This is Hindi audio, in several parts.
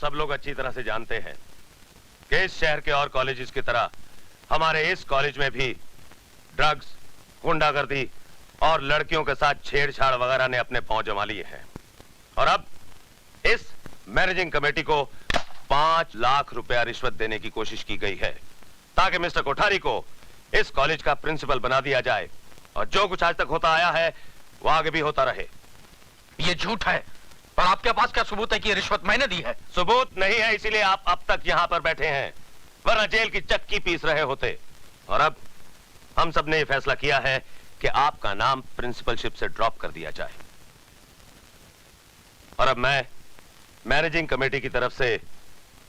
सब लोग अच्छी तरह से जानते हैं कि इस शहर के और कॉलेजेस की तरह हमारे इस कॉलेज में भी ड्रग्स, गुंडागर्दी और लड़कियों के साथ छेड़छाड़ वगैरह ने अपने पांव जमा लिए हैं। और अब इस मैनेजिंग कमेटी को 5 लाख रुपया रिश्वत देने की कोशिश की गई है ताकि मिस्टर कोठारी को इस कॉलेज का प्रिंसिपल बना दिया जाए और जो कुछ आज तक होता आया है वो आगे भी होता रहे। ये झूठ है। और आपके पास क्या सबूत है कि ये रिश्वत मैंने दी है? सबूत नहीं है, इसीलिए आप अब तक यहाँ पर बैठे हैं, वरना जेल की चक्की पीस रहे होते। और अब हम सब ने ये फैसला किया है कि आपका नाम प्रिंसिपलशिप से ड्रॉप कर दिया जाए। और अब मैं मैनेजिंग कमेटी की तरफ से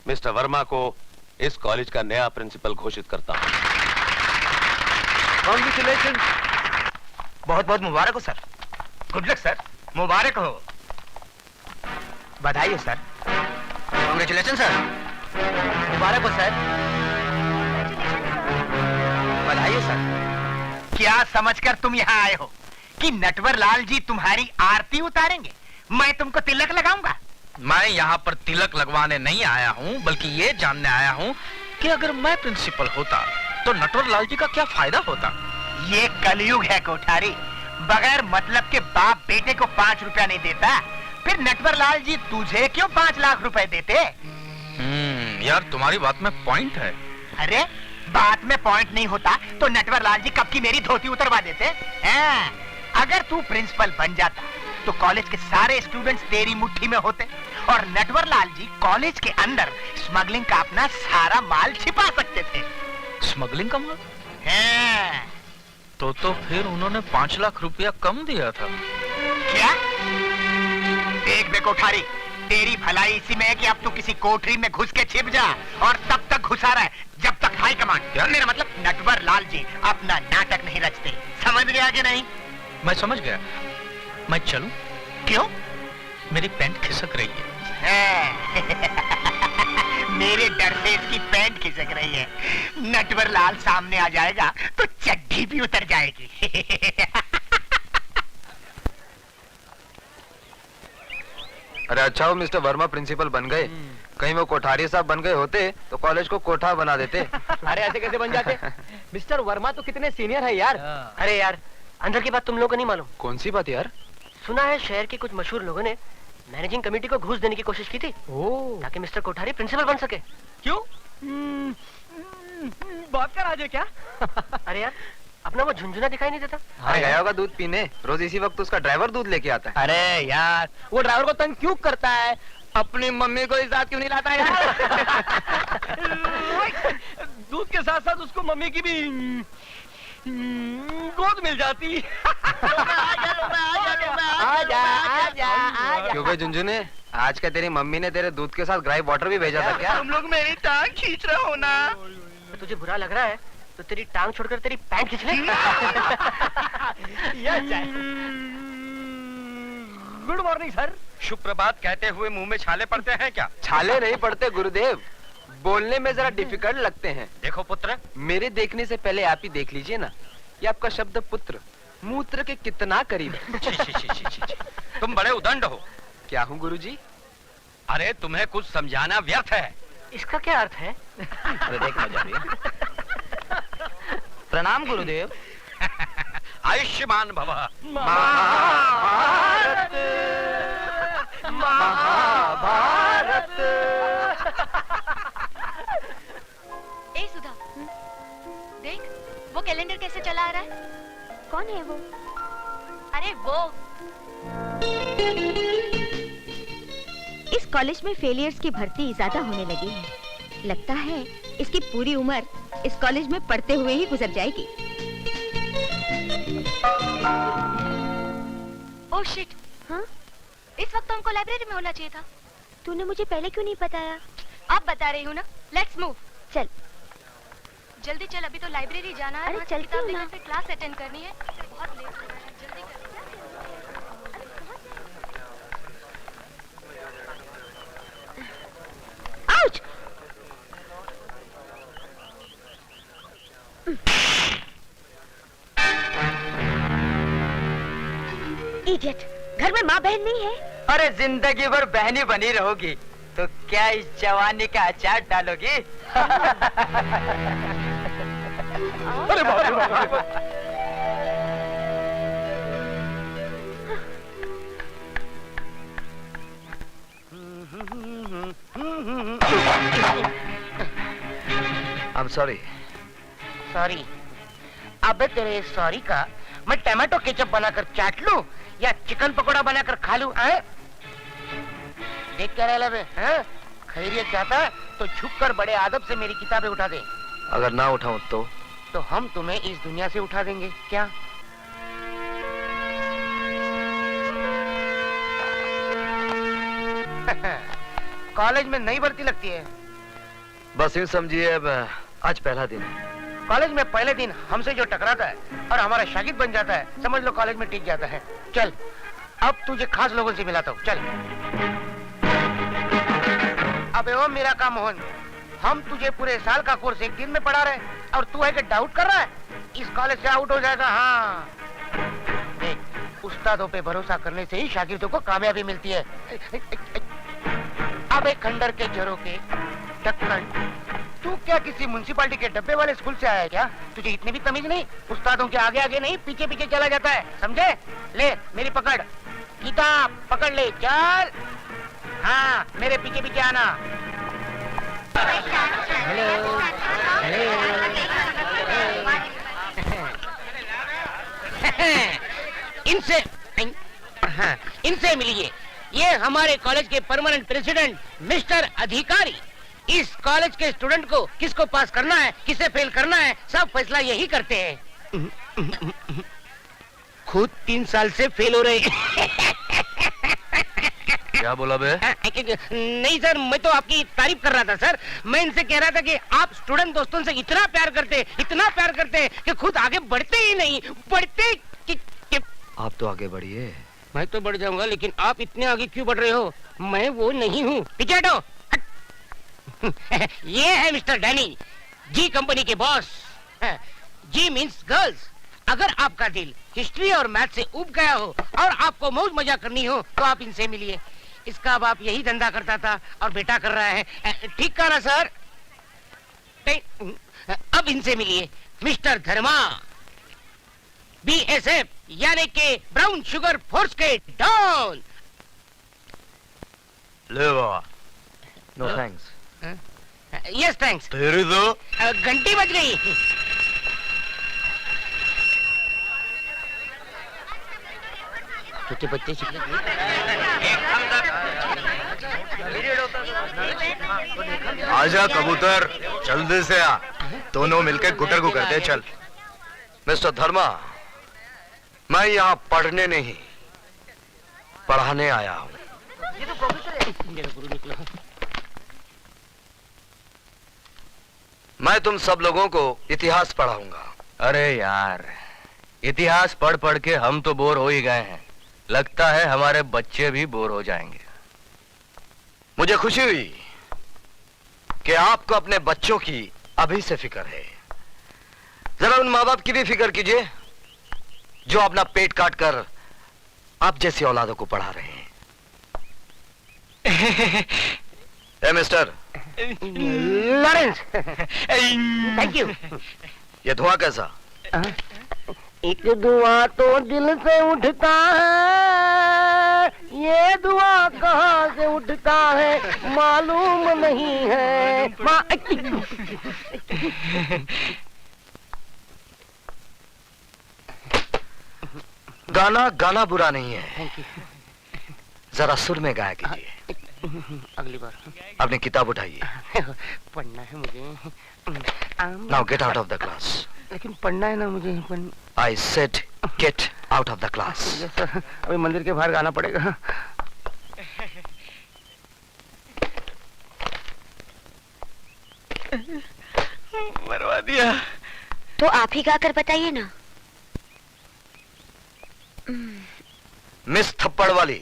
मिस्टर वर्मा को इस कॉलेज का नया प्रिंसिपल घोषित करता हूं। कांग्रेचुलेशन। बहुत बहुत मुबारक हो सर। Good luck sir. मुबारक हो। बधाई हो सर। Congratulation sir. मुबारक हो सर। बधाई हो सर। क्या समझकर तुम यहाँ आए हो कि नटवर लाल जी तुम्हारी आरती उतारेंगे? मैं तुमको तिलक लगाऊंगा। मैं यहाँ पर तिलक लगवाने नहीं आया हूँ, बल्कि ये जानने आया हूँ कि अगर मैं प्रिंसिपल होता तो नटवर लाल जी का क्या फायदा होता। ये कलयुग है कोठारी। बगैर मतलब के बाप बेटे को 5 रुपया नहीं देता, फिर नटवर लाल जी तुझे क्यों 5 लाख रुपए देते? यार तुम्हारी बात में पॉइंट है। अरे बात में पॉइंट नहीं होता तो नटवर लाल जी कब की मेरी धोती उतरवा देते हैं। अगर तू प्रिंसिपल बन जाता तो कॉलेज के सारे स्टूडेंट्स तेरी मुट्ठी में होते और नटवर लाल जी कॉलेज के अंदर स्मगलिंग का अपना सारा माल छिपा सकते थे। स्मगलिंग का माल? हाँ। तो फिर उन्होंने 5 लाख रुपया कम दिया था। क्या? देख बे कोठारी, तेरी भलाई इसी में है कि अब तू किसी कोठरी में घुस के छिप जा और तब तक घुसा रहे जब तक हाई कमांड, मेरा मतलब नटवर लाल जी अपना नाटक नहीं रचते। समझ गया कि नहीं? मैं समझ गया। मैं चलूं? क्यों? मेरी पैंट खिसक रही है। मेरे डर से इसकी पैंट खिसक रही है। नटवर लाल सामने आ जाएगा तो चड्डी भी उतर जाएगी। अरे अच्छा हो मिस्टर वर्मा प्रिंसिपल बन गए। कहीं वो कोठारी साहब बन गए होते तो कॉलेज को कोठा बना देते। अरे ऐसे कैसे बन जाते? मिस्टर वर्मा तो कितने सीनियर है यार। अरे यार अंदर की बात तुम लोगों को नहीं मालूम। कौन सी बात यार? सुना है शहर के कुछ मशहूर लोगों ने मैनेजिंग कमेटी को घूस देने की कोशिश की थी ताकि मिस्टर कोठारी प्रिंसिपल बन सके। क्यों? बात का राज है क्या? अरे यार अपना वो झुंझुना दिखाई नहीं देता? अरे गया होगा दूध पीने। रोज इसी वक्त उसका ड्राइवर दूध लेके आता है। अरे यार वो ड्राइवर को तंग क्यों करता है? अपनी मम्मी को इस साथ क्यों नहीं लाता यार? दूध के साथ साथ उसको मम्मी की भी गोद मिल जाती। क्यों भाई झुंझुने, आज क्या तेरी मम्मी ने तेरे दूध के साथ ग्राइप वाटर भी भेजा था क्या? तुम लोग मेरी टांग खींच रहे हो ना। तुझे बुरा लग रहा है तो तेरी टांग छोड़कर तेरी पैंट खींच ले। Good morning sir. सुप्रभात कहते हुए मुंह में छाले पड़ते हैं क्या? छाले नहीं पड़ते गुरुदेव, बोलने में जरा डिफिकल्ट लगते हैं। देखो पुत्र, मेरे देखने से पहले आप ही देख लीजिए ना। ये आपका शब्द पुत्र मूत्र के कितना करीब है। तुम बड़े उदंड हो। क्या हूँ गुरुजी? अरे तुम्हें कुछ समझाना व्यर्थ है। इसका क्या अर्थ है? अरे देखना जा रही है। प्रणाम गुरुदेव। आयुष्मान भव। महाभारत महाभारत। ए सुधा, देख वो कैलेंडर कैसे चला आ रहा है। कौन है वो? अरे वो इस कॉलेज में फेलियर्स की भर्ती ज्यादा होने लगी है। लगता है इसकी पूरी उम्र इस कॉलेज में पढ़ते हुए ही गुजर जाएगी। Oh shit. हाँ? इस वक्त तो हमको लाइब्रेरी में होना चाहिए था। तूने मुझे पहले क्यों नहीं बताया? अब बता रही हूँ ना। Let's move. चल जल्दी चल, अभी तो लाइब्रेरी जाना है। अरे चलती हूँ ना। फिर क्लास अटेंड करनी है। बहुत लेट हो रहा है, जल्दी कर। आउच! इडियट, घर में माँ बहन नहीं है? अरे जिंदगी भर बहनी बनी रहोगी। तो क्या इस जवानी का अचार डालोगी? अरे बाप रे बाप। I'm sorry. सॉरी। अबे तेरे सॉरी का मैं टमाटो केचप बनाकर चाट लूं या चिकन पकोड़ा बनाकर खा लूं? देख क्या रहा है? खैरियत चाहता है तो झुककर बड़े आदब से मेरी किताबें उठा दे। अगर ना उठाऊं तो हम तुम्हें इस दुनिया से उठा देंगे क्या? कॉलेज में नई भर्ती लगती है। बस यूं समझिए अब आज पहला दिन है। कॉलेज में पहले दिन हमसे जो टकराता है और हमारा शागिर्द बन जाता है, समझ लो कॉलेज में टिक जाता है। चल अब तुझे खास लोगों से मिलाता हूँ, चल। अबे ओ मेरा काम मोहन, हम तुझे पूरे साल का कोर्स एक दिन में पढ़ा रहे और तू है कि डाउट कर रहा है इस कॉलेज से आउट हो जाएगा। हाँ देख, उस्तादों पे भरोसा करने से ही शागिर्दों को कामयाबी मिलती है। अबे खंडर के झरोके ढक्कन, तू क्या किसी म्युनिसिपालिटी के डब्बे वाले स्कूल से आया है क्या? तुझे इतनी भी तमीज नहीं? उस्तादों के आगे आगे नहीं पीछे पीछे चला जाता है, समझे? ले मेरी पकड़, किताब पकड़ ले, चल। हाँ मेरे पीछे पीछे आना। इनसे मिलिए, ये हमारे कॉलेज के परमानेंट प्रेसिडेंट मिस्टर अधिकारी। इस कॉलेज के स्टूडेंट को किसको पास करना है, किसे फेल करना है, सब फैसला यही करते हैं। खुद 3 साल से फेल हो रहे। क्या बोला बे? नहीं सर, मैं तो आपकी तारीफ कर रहा था सर। मैं इनसे कह रहा था कि आप स्टूडेंट दोस्तों से इतना प्यार करते कि खुद आगे बढ़ते ही नहीं, बढ़ते कि... आप तो आगे बढ़िए। मैं तो बढ़ जाऊंगा, लेकिन आप इतने आगे क्यों बढ़ रहे हो? मैं वो नहीं हूँ। पीछे हटो। ये है मिस्टर डैनी, जी कंपनी के बॉस। जी मीन्स गर्ल्स। अगर आपका दिल हिस्ट्री और मैथ से उब गया हो और आपको मौज मजा करनी हो तो आप इनसे मिलिए। इसका बाप यही धंधा करता था और बेटा कर रहा है। ठीक कहा ना सर? अब इनसे मिलिए, मिस्टर धर्मा, BSF यानी के ब्राउन शुगर फोर्स के डॉन। ले बाबा। No thanks. Yes thanks. तेरी तो घंटी बज गई। छोटे बच्चे आजा कबूतर, जल्दी से आ। दोनों मिलकर गुटर को करते चल। मिस्टर धर्मा, मैं यहाँ पढ़ने नहीं पढ़ाने आया हूँ। ये तो प्रोफेसर है। मेरा गुरु निकला। मैं तुम सब लोगों को इतिहास पढ़ाऊंगा। अरे यार, इतिहास पढ़ पढ़ के हम तो बोर हो ही गए हैं। लगता है हमारे बच्चे भी बोर हो जाएंगे। मुझे खुशी हुई कि आपको अपने बच्चों की अभी से फिक्र है। जरा उन माँ बाप की भी फिक्र कीजिए जो अपना पेट काट कर आप जैसी औलादों को पढ़ा रहे हैं। ए मिस्टर लॉरेंस, थैंक यू। ये धुआं कैसा? एक धुआं तो दिल से उठता है, ये धुआं कहाँ से उठता है मालूम नहीं है। गाना गाना बुरा नहीं है, जरा सुर में गाया कीजिए। अगली बार। अपनी किताब उठाइए। पढ़ना है मुझे। Now get out of the class. लेकिन पढ़ना है ना मुझे। I said get out of the class. अभी मंदिर के बाहर गाना पड़ेगा। मरवा दिया। तो आप ही गा कर बताइए ना। मिस थप्पड़ वाली,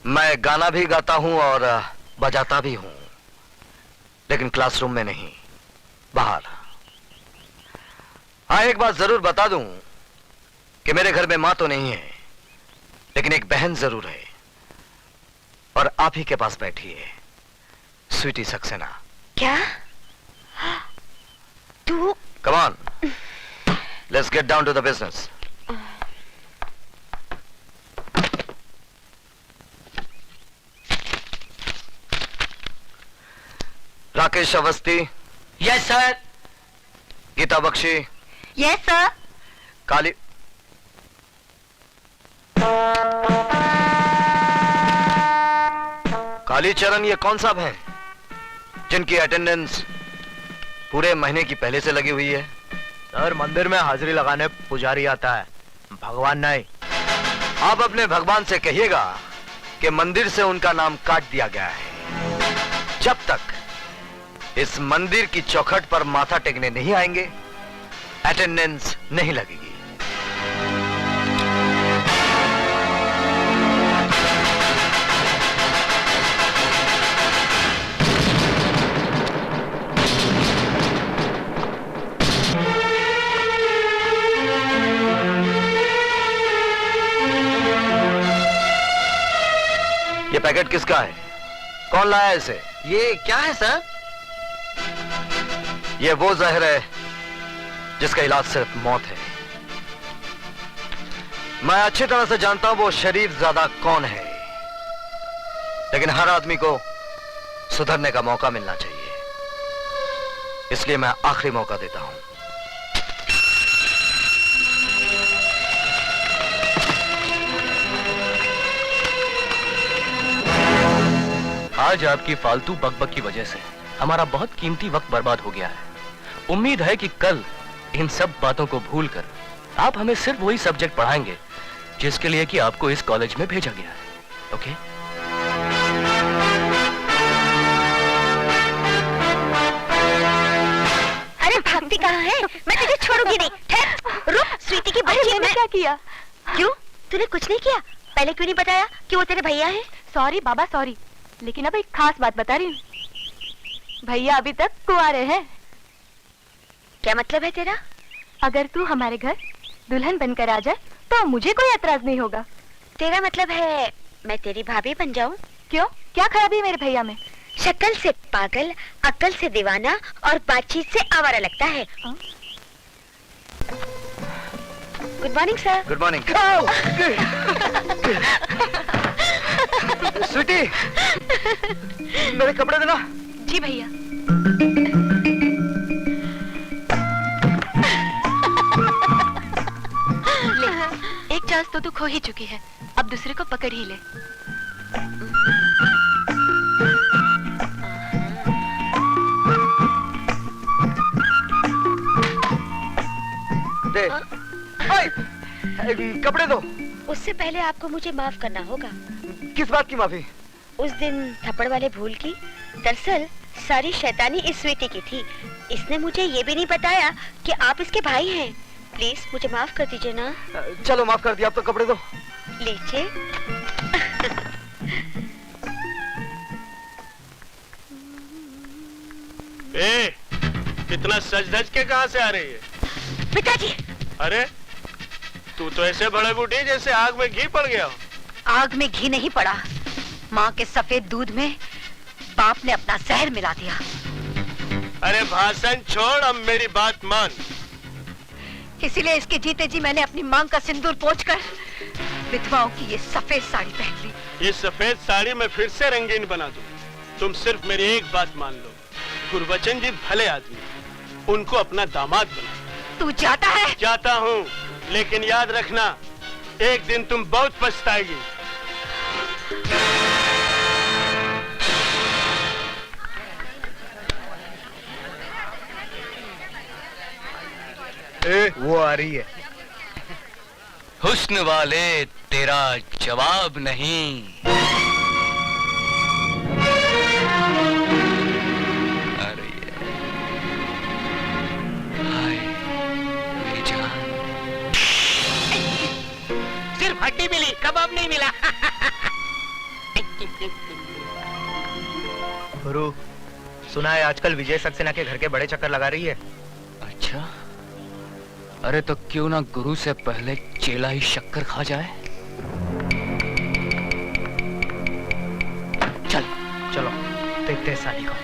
मैं गाना भी गाता हूं और बजाता भी हूं, लेकिन क्लासरूम में नहीं, बाहर। हाँ, एक बात जरूर बता दूं कि मेरे घर में मां तो नहीं है, लेकिन एक बहन जरूर है, और आप ही के पास बैठी है स्वीटी सक्सेना। क्या तू? Come on, let's get down to the business. Rakesh Awasthi. Yes sir. Geeta Bakshi. Yes sir. Kali Kalicharan, ये कौन साहब हैं जिनकी अटेंडेंस पूरे महीने की पहले से लगी हुई है? सर, मंदिर में हाजिरी लगाने पुजारी आता है, भगवान नहीं। आप अपने भगवान से कहिएगा कि मंदिर से उनका नाम काट दिया गया है। जब तक इस मंदिर की चौखट पर माथा टेकने नहीं आएंगे, अटेंडेंस नहीं लगेगी। ये पैकेट किसका है? कौन लाया इसे? ये क्या है सर? ये वो जहर है जिसका इलाज सिर्फ मौत है। मैं अच्छी तरह से जानता हूं वो शरीफ ज़्यादा कौन है, लेकिन हर आदमी को सुधरने का मौका मिलना चाहिए, इसलिए मैं आखिरी मौका देता हूं। आज आपकी फालतू बकबक की वजह से हमारा बहुत कीमती वक्त बर्बाद हो गया है। उम्मीद है कि कल इन सब बातों को भूलकर आप हमें सिर्फ वही सब्जेक्ट पढ़ाएंगे जिसके लिए कि आपको इस कॉलेज में भेजा गया है। ओके? अरे भागती कहाँ है? मैं तुझे छोड़ूंगी नहीं। ठहर, रुक। स्वीटी की बच्ची ने क्या किया? क्यों? तूने कुछ नहीं किया? पहले क्यों नहीं बताया कि वो तेरे भैया हैं? सॉरी बाबा सॉरी, लेकिन अब एक खास बात बता रही हूँ। भैया अभी तक कुंवारे हैं। क्या मतलब है तेरा? अगर तू हमारे घर दुल्हन बनकर आ जाए तो मुझे कोई एतराज नहीं होगा। तेरा मतलब है मैं तेरी भाभी बन जाऊं? क्यों? क्या खराबी है मेरे भैया में? शक्ल से पागल, अक्ल से दीवाना और बातचीत से आवारा लगता है। Good morning sir. Good morning. Sweetie, मेरे कपड़े देना। जी भैया। ले, एक चांस तो तू खो ही चुकी है, अब दूसरे को पकड़ ही ले। दे। कपड़े दो। उससे पहले आपको मुझे माफ करना होगा। किस बात की माफी? उस दिन थप्पड़ वाले भूल की। दरअसल सारी शैतानी इस स्वीटी की थी। इसने मुझे ये भी नहीं बताया कि आप इसके भाई हैं। प्लीज मुझे माफ कर दीजिए ना। चलो माफ कर दिया, अब तो कपड़े दो। लीजिए। ए, इतना सज धज के कहाँ से आ रही है? पिताजी। अरे तू तो ऐसे बड़े बूढ़ी जैसे आग में घी पड़ गया हो। आग में घी नहीं पड़ा, माँ के सफेद दूध में बाप ने अपना जहर मिला दिया। अरे भाषण छोड़, अब मेरी बात मान। इसीलिए इसके जीते जी मैंने अपनी मांग का सिंदूर पोंछकर विधवाओं की ये सफेद साड़ी पहन ली। ये सफेद साड़ी मैं फिर से रंगीन बना दूं। तुम सिर्फ मेरी एक बात मान लो, गुरबचन जी भले आदमी, उनको अपना दामाद बना। तू जाता है? जाता हूँ, लेकिन याद रखना एक दिन तुम बहुत पछताएगी। वो आ रही है। हुस्न वाले तेरा जवाब नहीं। अरे हाय मेरी जान। सिर्फ हड्डी मिली, कबाब नहीं मिला। गुरु, सुना है आजकल विजय सक्सेना के घर के बड़े चक्कर लगा रही है। अच्छा, अरे तो क्यों ना गुरु से पहले चेला ही शक्कर खा जाए। देखते हैं साली को।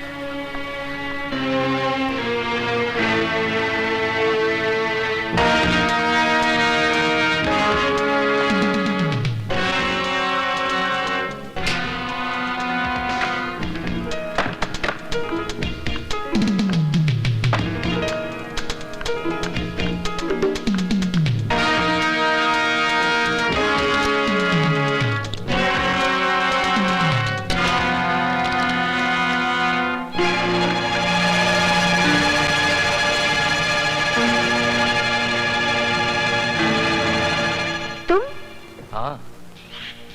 हाँ,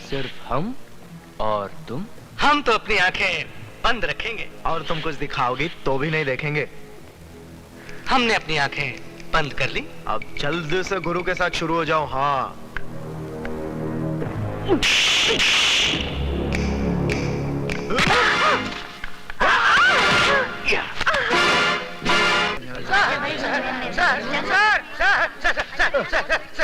सिर्फ हम और तुम। हम तो अपनी आंखें बंद रखेंगे और तुम कुछ दिखाओगी तो भी नहीं देखेंगे। हमने अपनी आंखें बंद कर ली। अब जल्दी से गुरु के साथ शुरू हो जाओ। हाँ,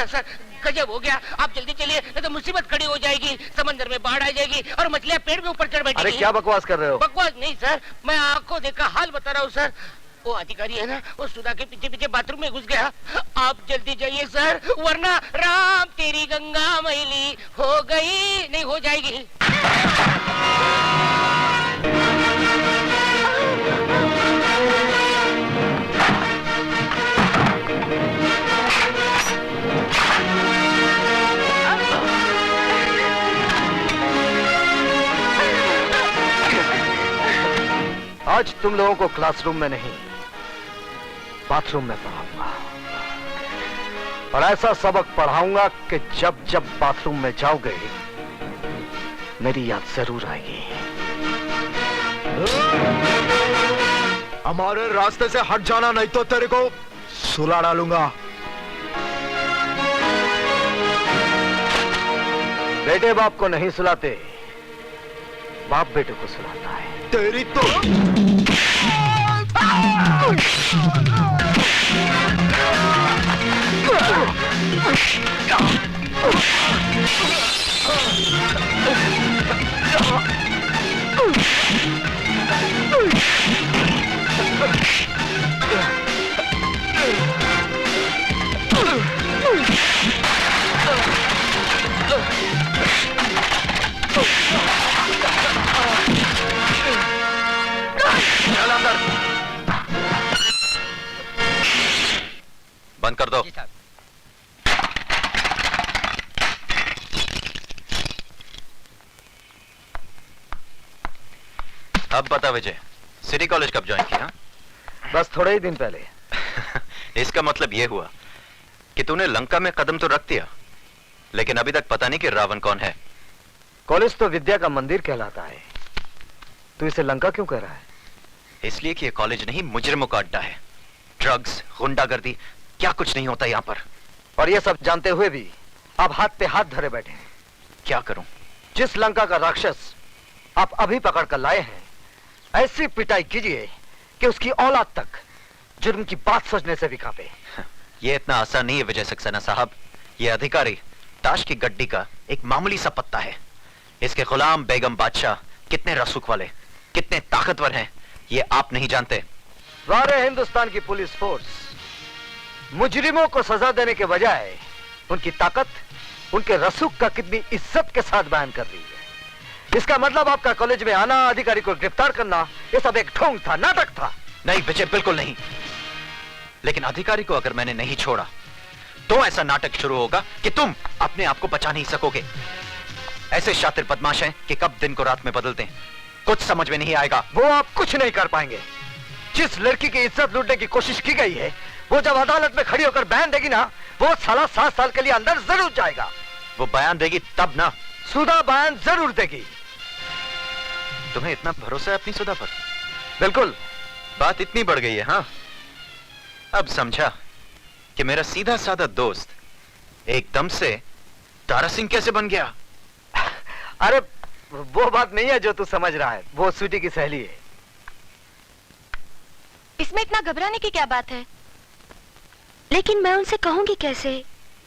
सर, गजब हो गया। आप जल्दी चलिए, नहीं तो मुसीबत खड़ी हो जाएगी। समंदर में बाढ़ आ जाएगी और मछलियां पेड़ के ऊपर चढ़ बैठेगी। अरे क्या बकवास कर रहे हो? बकवास नहीं सर, मैं आंखों देखा हाल बता रहा हूँ सर। वो अधिकारी है ना, वो सुधा के पीछे पीछे बाथरूम में घुस गया। आप जल्दी जाइए सर, वरना राम तेरी गंगा मैली हो गई नहीं हो जाएगी। आज तुम लोगों को क्लासरूम में नहीं, बाथरूम में पढ़ाऊंगा। और ऐसा सबक पढ़ाऊंगा कि जब जब बाथरूम में जाओगे मेरी याद जरूर आएगी। हमारे रास्ते से हट जाना, नहीं तो तेरे को सुला डालूंगा। बेटे बाप को नहीं सुलाते, बाप बेटे को सुलाता है। तेरी तो बंद कर दो। अब बता विजय, सिटी कॉलेज कब ज्वाइन किया? बस थोड़े ही दिन पहले। इसका मतलब यह हुआ कि तूने लंका में कदम तो रख दिया, लेकिन अभी तक पता नहीं कि रावण कौन है। कॉलेज तो विद्या का मंदिर कहलाता है, तू इसे लंका क्यों कह रहा है? इसलिए कि यह कॉलेज नहीं, मुजरिमों का अड्डा है। ड्रग्स, गुंडागर्दी, क्या कुछ नहीं होता यहाँ पर। और ये सब जानते हुए भी आप हाथ पे हाथ धरे बैठे हैं। क्या करूं? जिस लंका का राक्षस आप अभी पकड़ कर लाए हैं, ऐसी पिटाई कीजिए कि उसकी औलाद तक जुर्म की बात सोचने से भी कांपे। यह इतना आसान नहीं है विजय सक्सेना साहब। यह अधिकारी ताश की गड्डी का एक मामूली सा पत्ता है। इसके गुलाम बेगम बादशाह कितने रसूख वाले, कितने ताकतवर हैं, ये आप नहीं जानते। सारे हिंदुस्तान की पुलिस फोर्स मुजरिमों को सजा देने के बजाय उनकी ताकत, उनके रसूख का कितनी इज्जत के साथ बयान कर रही है। इसका मतलब आपका कॉलेज में आना, अधिकारी को गिरफ्तार करना, ये सब एक ढोंग था, नाटक था। नहीं विजय, बिल्कुल नहीं। लेकिन अधिकारी को अगर मैंने नहीं छोड़ा तो ऐसा नाटक शुरू होगा कि तुम अपने आप को बचा नहीं सकोगे। ऐसे शातिर बदमाश हैं कि कब दिन को रात में बदलते हैं, कुछ समझ में नहीं आएगा। वो आप कुछ नहीं कर पाएंगे। जिस लड़की की इज्जत लूटने की कोशिश की गई है, वो जब अदालत में खड़ी होकर बयान देगी ना, वो साला 7 साल के लिए अंदर जरूर जाएगा। वो बयान देगी तब ना। सुधा बयान जरूर देगी। तुम्हें इतना भरोसा है अपनी सुधा पर? बिल्कुल। बात इतनी बढ़ गई है। हाँ, अब समझा कि मेरा सीधा साधा दोस्त एकदम से तारा सिंह कैसे बन गया। अरे वो बात नहीं है जो तू समझ रहा है, वो स्वीटी की सहेली है। इसमें इतना घबराने की क्या बात है? लेकिन मैं उनसे कहूंगी कैसे?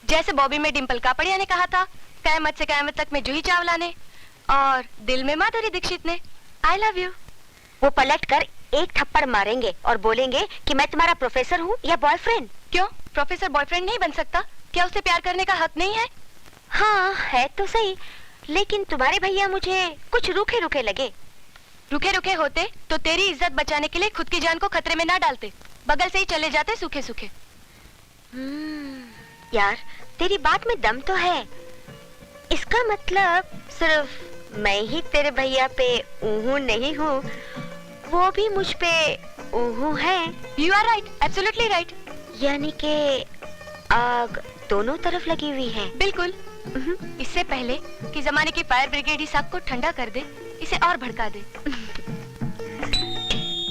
जैसे बॉबी में डिंपल कापड़िया ने कहा था, कयामत से कयामत तक में जूही चावला ने, और दिल में माधुरी दीक्षित ने। I love you. वो पलटकर एक थप्पड़ मारेंगे और बोलेंगे कि मैं तुम्हारा प्रोफेसर हूँ या बॉयफ्रेंड। क्यों, प्रोफेसर बॉयफ्रेंड नहीं बन सकता? क्या उसे प्यार करने का हक नहीं है? हाँ है तो सही, लेकिन तुम्हारे भैया मुझे कुछ रूखे रूखे लगे। रुके रुके होते तो तेरी इज्जत बचाने के लिए खुद की जान को खतरे में ना डालते, बगल से ही चले जाते सूखे सूखे। यार तेरी बात में दम तो है। इसका मतलब सिर्फ मैं ही तेरे भैया पे ऊहू नहीं हूँ, वो भी मुझ पे ऊहू है। You are right, absolutely right. यानी कि आग दोनों तरफ लगी हुई है। बिल्कुल। इससे पहले कि जमाने की फायर ब्रिगेड इस आग को ठंडा कर दे, इसे और भड़का दे।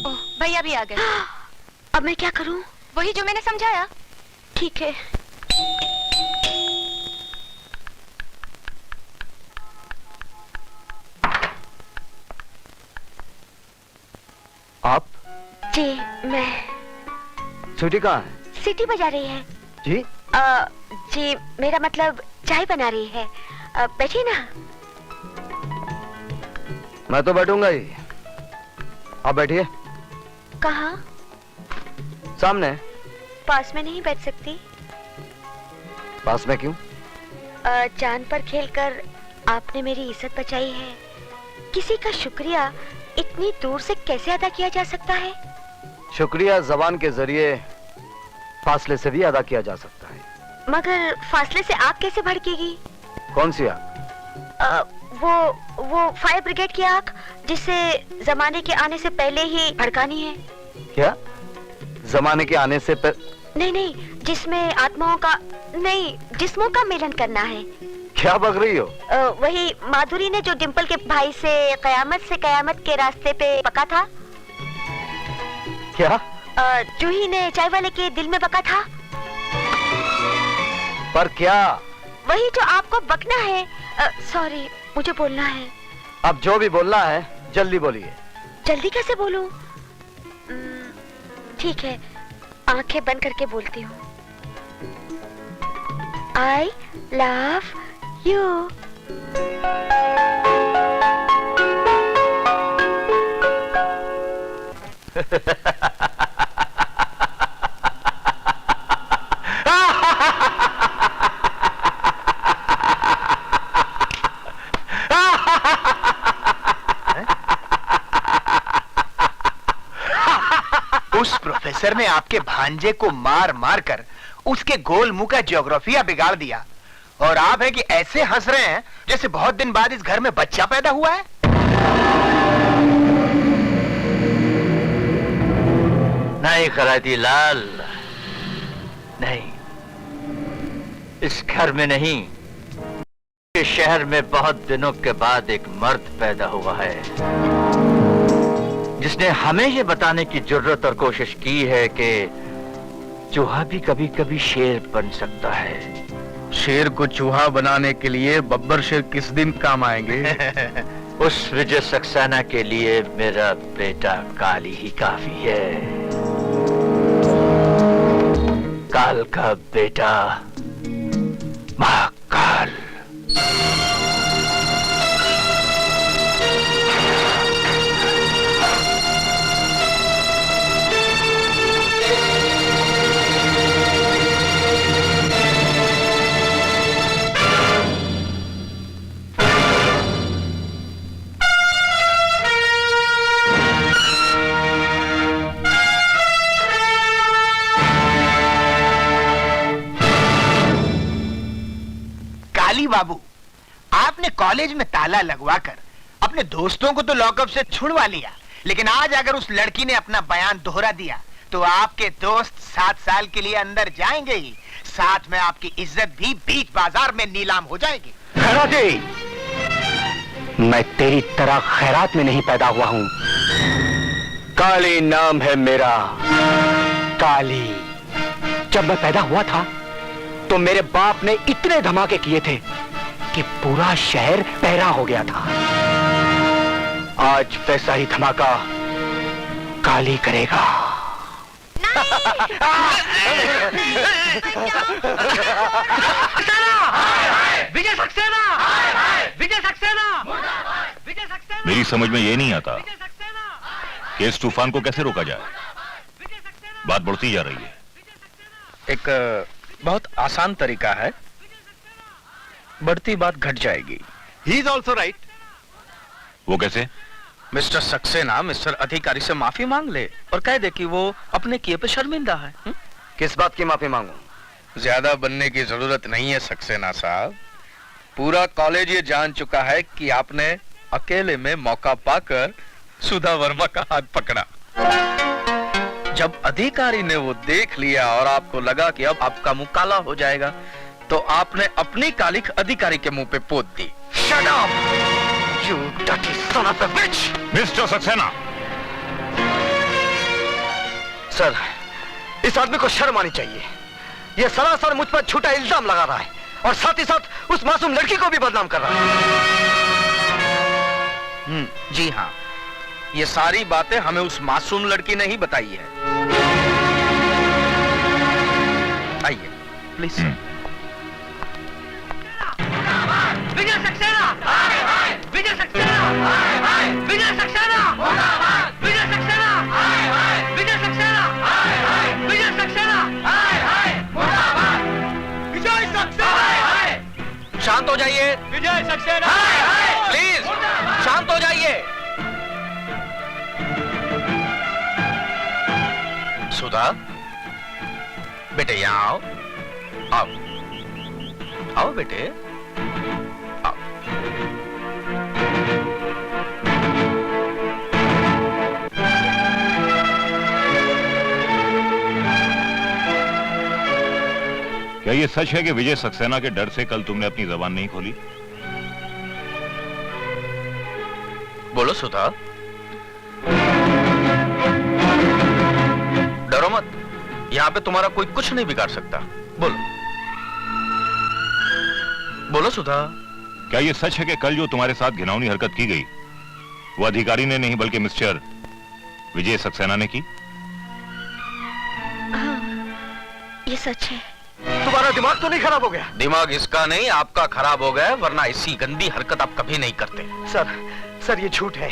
ओह, भैया भी आ गए। अब मैं क्या करूं? वही जो मैंने समझाया। ठीक है। आप? जी मैं। स्वीटी कहाँ है? सीटी बजा रही है। जी? जी मेरा मतलब चाय बना रही है। बैठिए ना। मैं तो बैठूंगा ही, आप बैठिए। कहाँ? सामने। पास में नहीं बैठ सकती? पास में क्यों? जान पर खेलकर आपने मेरी इज्जत बचाई है। किसी का शुक्रिया इतनी दूर से कैसे अदा किया जा सकता है? शुक्रिया जबान के जरिए फासले से भी अदा किया जा सकता है। मगर फासले से आग कैसे भड़केगी? कौन सी आग? वो फायर ब्रिगेड की आग, जिसे जमाने के आने से पहले ही भड़कानी है। क्या? जमाने के आने से नहीं, जिसमें आत्माओं का नहीं, जिस्मों का मिलन करना है। क्या बक रही हो? वही माधुरी ने जो डिम्पल के भाई से कयामत के रास्ते पे बका था। क्या? जूही ने चाय वाले के दिल में बका था। पर क्या? वही जो आपको बकना है। सॉरी, मुझे बोलना है। अब जो भी बोलना है जल्दी बोलिए। जल्दी कैसे बोलूं? ठीक है, आंखें बंद करके बोलती हूँ। I love you। उस प्रोफेसर ने आपके भांजे को मार मार कर उसके गोल मुंह का ज्योग्राफिया बिगाड़ दिया, और आप है कि ऐसे हंस रहे हैं जैसे बहुत दिन बाद इस घर में बच्चा पैदा हुआ है। नहीं कराती लाल, नहीं, इस घर में नहीं, इस शहर में बहुत दिनों के बाद एक मर्द पैदा हुआ है जिसने हमें ये बताने की जरूरत और कोशिश की है कि चूहा भी कभी कभी शेर बन सकता है। शेर को चूहा बनाने के लिए बब्बर शेर किस दिन काम आएंगे? उस विजय सक्सेना के लिए मेरा बेटा काली ही काफी है। काल का बेटा महाकाल। बाबू, आपने कॉलेज में ताला लगवाकर अपने दोस्तों को तो लॉकअप से छुड़वा लिया, लेकिन आज अगर उस लड़की ने अपना बयान दोहरा दिया तो आपके दोस्त 7 साल के लिए अंदर जाएंगे ही, साथ में आपकी इज्जत भी बीच बाजार में नीलाम हो जाएगी। खैराती, मैं तेरी तरह खैरात में नहीं पैदा हुआ हूं। काली नाम है मेरा। काली। जब मैं पैदा हुआ था तो मेरे बाप ने इतने धमाके किए थे कि पूरा शहर पहरा हो गया था। आज वैसा ही धमाका काली करेगा। विजय सक्सेना! विजय सक्सेना! मेरी समझ में ये नहीं आता कि इस तूफान को कैसे रोका जाए? बात बढ़ती जा रही है। एक बहुत आसान तरीका है, बढ़ती बात घट जाएगी। He is also right. वो कैसे? मिस्टर सक्सेना मिस्टर अधिकारी से माफी मांग ले और कह दे कि वो अपने किए पे शर्मिंदा है। किस बात की माफी मांगू? ज्यादा बनने की जरूरत नहीं है सक्सेना साहब। पूरा कॉलेज ये जान चुका है कि आपने अकेले में मौका पाकर सुधा वर्मा का हाथ पकड़ा। जब अधिकारी ने वो देख लिया और आपको लगा कि अब आपका मुंह काला हो जाएगा, तो आपने अपनी कालिख अधिकारी के मुंह पे पोत दी। Shut up, you dirty son of a bitch! Mister Saxena! Sir, इस आदमी को शर्म आनी चाहिए। ये सरासर मुझ पर झूठा इल्जाम लगा रहा है और साथ ही साथ उस मासूम लड़की को भी बदनाम कर रहा है। जी हाँ, ये सारी बातें हमें उस मासूम लड़की ने ही बताई है। आइए प्लीज। विजय सक्सेना! विजय सक्सेना! विजय सक्सेना! विजय सक्सेना! विजय सक्सेना! विजय सक्सेना! विजय सक्सेना! शांत हो जाइए। विजय सक्सेना! प्लीज शांत हो जाइए। सुधा, बेटे यहाँ आओ। आओ आओ बेटे, आओ। क्या ये सच है कि विजय सक्सेना के डर से कल तुमने अपनी जबान नहीं खोली? बोलो सुधा। डरो मत, यहाँ पे तुम्हारा कोई कुछ नहीं बिगाड़ सकता। बोलो बोलो सुधा। क्या ये सच है कि कल जो तुम्हारे साथ घिनौनी हरकत की गई वो अधिकारी ने नहीं बल्कि मिस्टर विजय सक्सेना ने की? हाँ, ये सच है। तुम्हारा दिमाग तो नहीं खराब हो गया? दिमाग इसका नहीं, आपका खराब हो गया, वरना ऐसी गंदी हरकत आप कभी नहीं करते। सर ये झूठ है,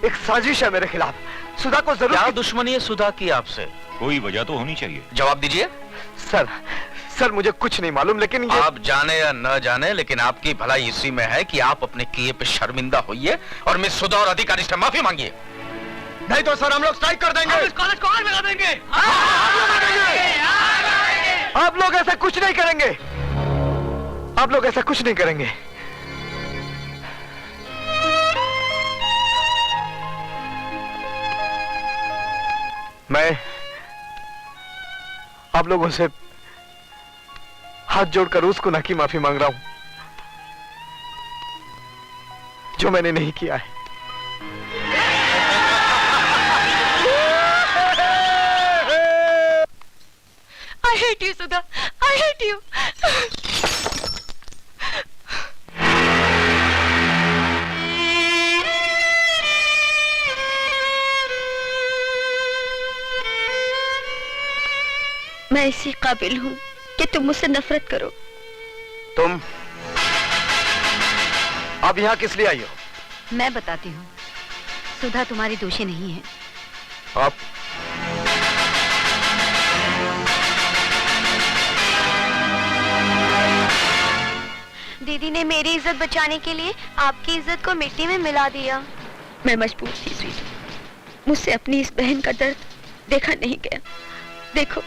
एक साजिश है मेरे खिलाफ। सुधा को जरूर। क्या दुश्मनी है सुधा की आपसे? कोई वजह तो होनी चाहिए। जवाब दीजिए। सर मुझे कुछ नहीं मालूम, लेकिन ये... आप जाने या न जाने, लेकिन आपकी भलाई इसी में है कि आप अपने किए पे शर्मिंदा होइए और मिस सुधा और अधिकारी से माफी मांगिए। नहीं तो सर हम लोग स्ट्राइक कर देंगे। इस कॉलेज को आग लगा देंगे। आप लोग ऐसा कुछ नहीं करेंगे। आप लोग ऐसा कुछ नहीं करेंगे। मैं आप लोगों से हाथ जोड़कर उस गुनाह की माफी मांग रहा हूं जो मैंने नहीं किया है। I hate you, Sudha. I hate you. मैं इसी काबिल हूँ कि तुम मुझसे नफरत करो। तुम अब यहाँ किस लिए आई हो? मैं बताती हूँ, सुधा तुम्हारी दोषी नहीं है। आप दीदी ने मेरी इज्जत बचाने के लिए आपकी इज्जत को मिट्टी में मिला दिया। मैं मजबूर थी स्वीटी, मुझसे अपनी इस बहन का दर्द देखा नहीं गया। देखो,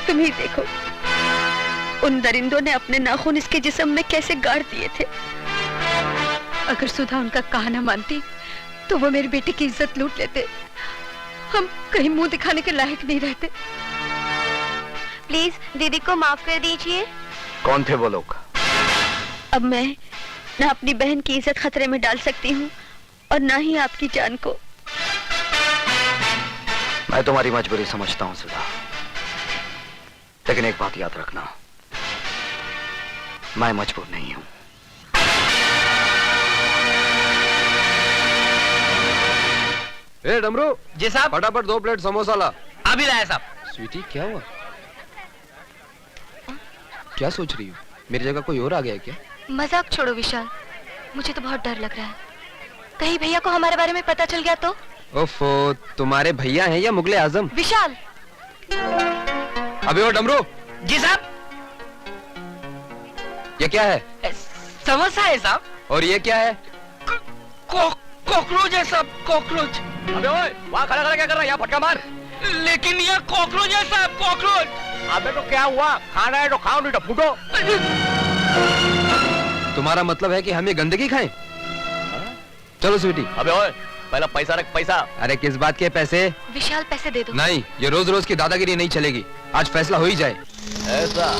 तुम ही देखो, उन दरिंदों ने अपने नाखून इसके जिस्म में कैसे गाड़ दिए थे। अगर सुधा उनका कहना मानती तो वो मेरी बेटी की इज्जत लूट लेते। हम कहीं मुंह दिखाने के लायक नहीं रहते। प्लीज दीदी को माफ कर दीजिए। कौन थे वो लोग? अब मैं ना अपनी बहन की इज्जत खतरे में डाल सकती हूँ और ना ही आपकी जान को। मैं तुम्हारी मजबूरी समझता हूँ सुधा, लेकिन एक बात याद रखना, मैं मजबूर नहीं हूँ। ए डमरू। जी साहब। फटाफट 2 प्लेट समोसा ला। अभी लाया साहब। स्वीटी क्या हुआ? क्या सोच रही हो? मेरी जगह कोई और आ गया है क्या? मजाक छोड़ो विशाल, मुझे तो बहुत डर लग रहा है। कहीं भैया को हमारे बारे में पता चल गया तो? ओफो, तुम्हारे भैया हैं या मुगले आजम? विशाल। अबे ओ डमरू, जी साहब। ये क्या है? समोसा है साहब। और ये क्या है? कॉकरोच है साहब, कॉकरोच। अबे ओए, वहाँ खड़ा खड़ा क्या कर रहा है? यहाँ फटका मार। लेकिन ये कॉकरोच है साहब, कॉकरोच। अबे तो क्या हुआ? खाना है तो खाओ, नहीं तो फूटो। तुम्हारा मतलब है कि हम ये गंदगी खाएं? चलो स्वीटी। अबे ओए, पहला पैसा रख, पैसा। अरे किस बात के पैसे? विशाल पैसे दे दो। नहीं, ये रोज रोज की दादागिरी नहीं चलेगी। आज फैसला हो ही जाए। ऐसा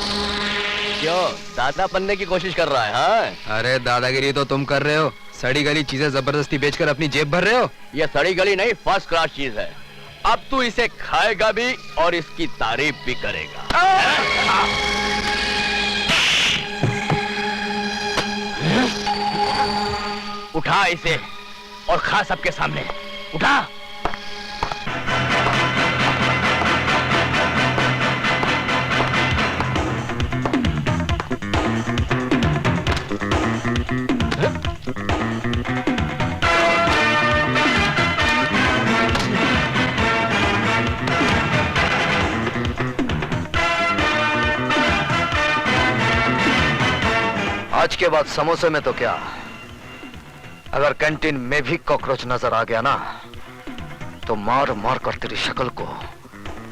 क्यों? दादा बनने की कोशिश कर रहा है? हाँ? अरे दादागिरी तो तुम कर रहे हो, सड़ी गली चीजें जबरदस्ती बेचकर अपनी जेब भर रहे हो। ये सड़ी गली नहीं, फर्स्ट क्लास चीज है। अब तू इसे खाएगा भी और इसकी तारीफ भी करेगा। उठा इसे और खा सबके सामने। उठा। आज के बाद समोसे में तो क्या, अगर कैंटीन में भी कॉकरोच नजर आ गया ना तो मार मार कर तेरी शक्ल को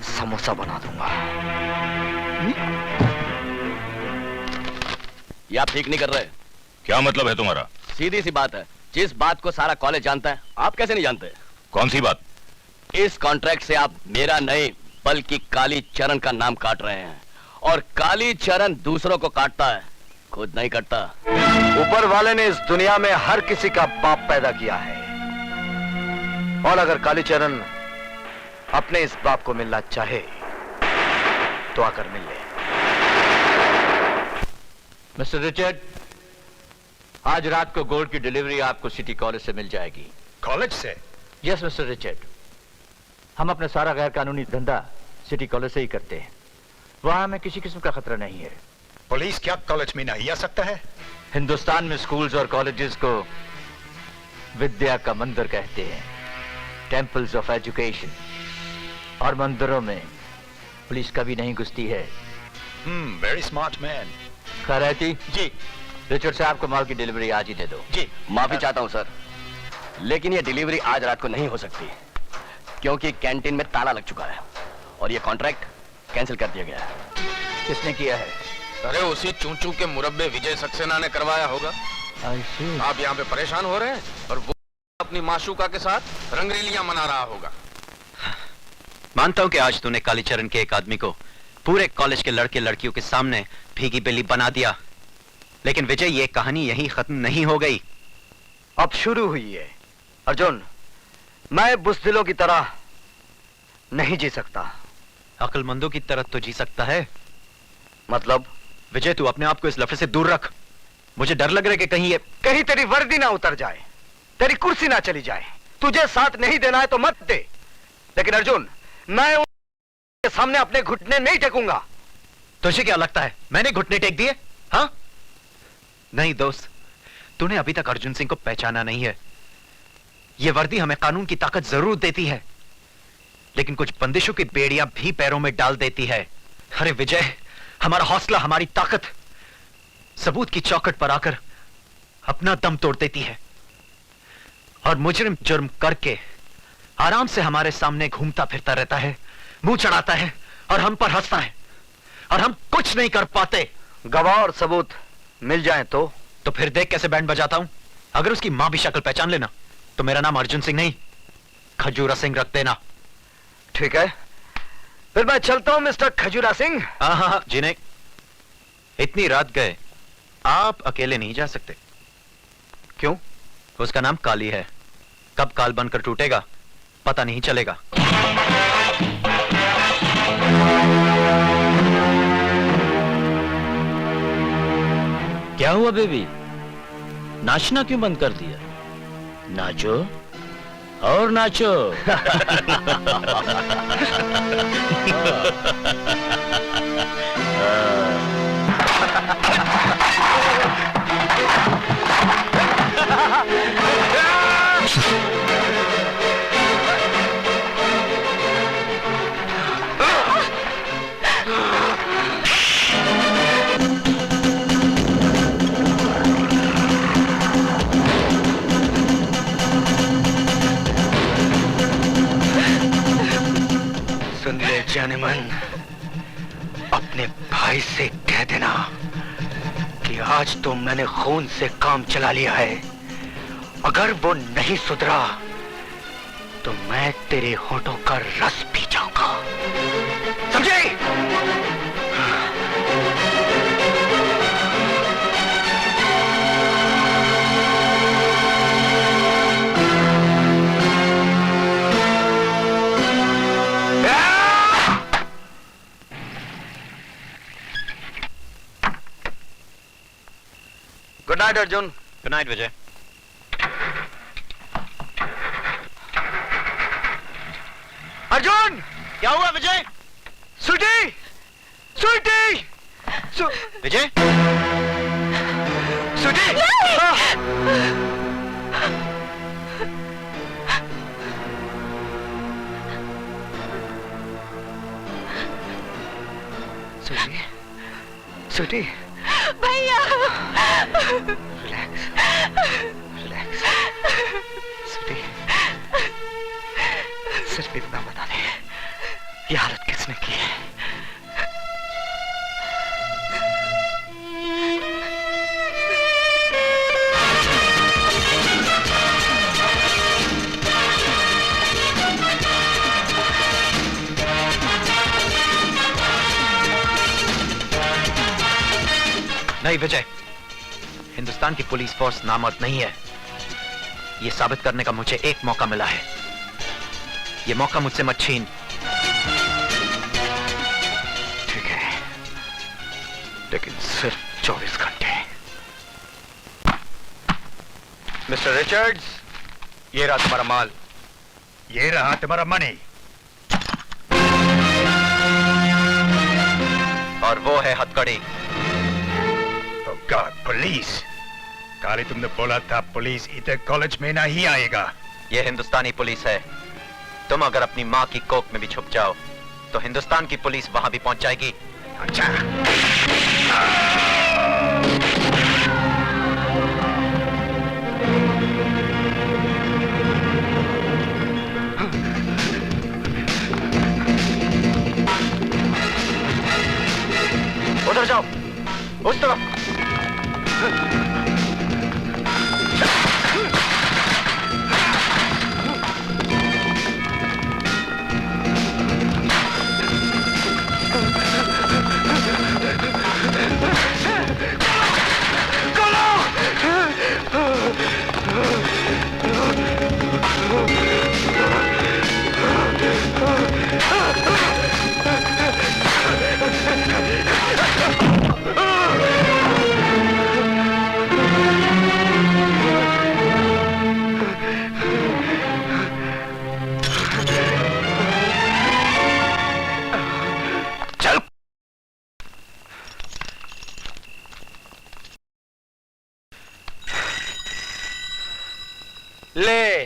समोसा बना दूंगा। ये आप ठीक नहीं कर रहे। क्या मतलब है तुम्हारा? सीधी सी बात है, जिस बात को सारा कॉलेज जानता है आप कैसे नहीं जानते? कौन सी बात? इस कॉन्ट्रैक्ट से आप मेरा नहीं बल्कि काली चरण का नाम काट रहे हैं, और काली चरण दूसरों को काटता है, खुद नहीं कटता। ऊपर वाले ने इस दुनिया में हर किसी का बाप पैदा किया है, और अगर कालीचरण अपने इस बाप को मिलना चाहे तो आकर मिल ले। मिस्टर रिचर्ड, आज रात को गोल्ड की डिलीवरी आपको सिटी कॉलेज से मिल जाएगी। कॉलेज से? यस मिस्टर रिचर्ड, हम अपना सारा गैर कानूनी धंधा सिटी कॉलेज से ही करते हैं। वहां हमें किसी किस्म का खतरा नहीं है। पुलिस क्या कॉलेज में नहीं आ सकता है? हिंदुस्तान में स्कूल्स और कॉलेजेस को विद्या का मंदिर कहते हैं, टेम्पल्स ऑफ एजुकेशन, और मंदिरों में पुलिस कभी नहीं घुसती है। Very smart man. Khairati ji. Richard साहब को माल की डिलीवरी आज ही दे दो। जी। माफी चाहता हूं सर, लेकिन यह डिलीवरी आज रात को नहीं हो सकती, क्योंकि कैंटीन में ताला लग चुका है और यह कॉन्ट्रैक्ट कैंसिल कर दिया गया है। किसने किया है? अरे उसी चूचू के मुरब्बे विजय सक्सेना ने करवाया होगा। आप यहाँ पे परेशान हो रहे हैं और वो अपनी माशूका के साथ रंगरेलियां मना रहा होगा। मानता हूं कि आज तूने कालीचरण के एक आदमी को पूरे कॉलेज के लड़के लड़कियों के सामने भीगी बिल्ली बना दिया, लेकिन विजय ये कहानी यहीं खत्म नहीं हो गई, अब शुरू हुई है। अर्जुन, मैं बुज़दिलों की तरह नहीं जी सकता। अक्लमंदों की तरह तो जी सकता है। मतलब? विजय, तू अपने आप को इस लफड़े से दूर रख। मुझे डर लग रहा है कि कहीं तेरी वर्दी ना उतर जाए, तेरी कुर्सी ना चली जाए। तुझे साथ नहीं देना है तो मत दे, लेकिन अर्जुन, मैं उनके सामने अपने घुटने नहीं टेकूंगा। तुझे क्या लगता है मैंने घुटने टेक दिए? हाँ? नहीं दोस्त, तूने अभी तक अर्जुन सिंह को पहचाना नहीं है। यह वर्दी हमें कानून की ताकत जरूर देती है, लेकिन कुछ बंदिशों की बेड़ियां भी पैरों में डाल देती है। अरे विजय, हमारा हौसला, हमारी ताकत सबूत की चौखट पर आकर अपना दम तोड़ देती है, और मुजरिम जुर्म करके आराम से हमारे सामने घूमता फिरता रहता है, मुंह चढ़ाता है और हम पर हंसता है, और हम कुछ नहीं कर पाते। गवाह और सबूत मिल जाएं तो फिर देख कैसे बैंड बजाता हूं। अगर उसकी मां भी शक्ल पहचान लेना तो मेरा नाम अर्जुन सिंह नहीं, खजूरा सिंह रख देना। ठीक है, फिर मैं चलता हूं मिस्टर खजूरा सिंह। हाँ, जी नहीं, इतनी रात गए आप अकेले नहीं जा सकते। क्यों? उसका नाम काली है, कब काल बनकर टूटेगा पता नहीं चलेगा। क्या हुआ बेबी, नाचना क्यों बंद कर दिया? नाचो और नाचो। अपने भाई से कह देना कि आज तो मैंने खून से काम चला लिया है। अगर वो नहीं सुधरा तो मैं तेरे होठों का रस पी जाऊंगा, समझे? Good night Arjun. Good night Vijay. Arjun! क्या हुआ विजय? स्वीटी! स्वीटी! विजय? स्वीटी! स्वीटी! स्वीटी! भैया! Relax, relax. स्वीटी, सिर्फ इतना बता दे, ये हालत किसने की है? नहीं विजय, हिंदुस्तान की पुलिस फोर्स नामर्द नहीं है। यह साबित करने का मुझे एक मौका मिला है। यह मौका मुझसे मत छीन। ठीक है, लेकिन सिर्फ 24 घंटे। मिस्टर रिचर्ड्स, ये रहा तुम्हारा माल। ये रहा तुम्हारा मनी। और वो है हथकड़ी। God, police! काली तुमने बोला था पुलिस इधर कॉलेज में नहीं आएगा। ये हिंदुस्तानी पुलिस है। तुम अगर अपनी माँ की कोख में भी छुप जाओ तो हिंदुस्तान की पुलिस वहां भी पहुंच जाएगी। अच्छा। उधर जाओ, उस तरफ। ले,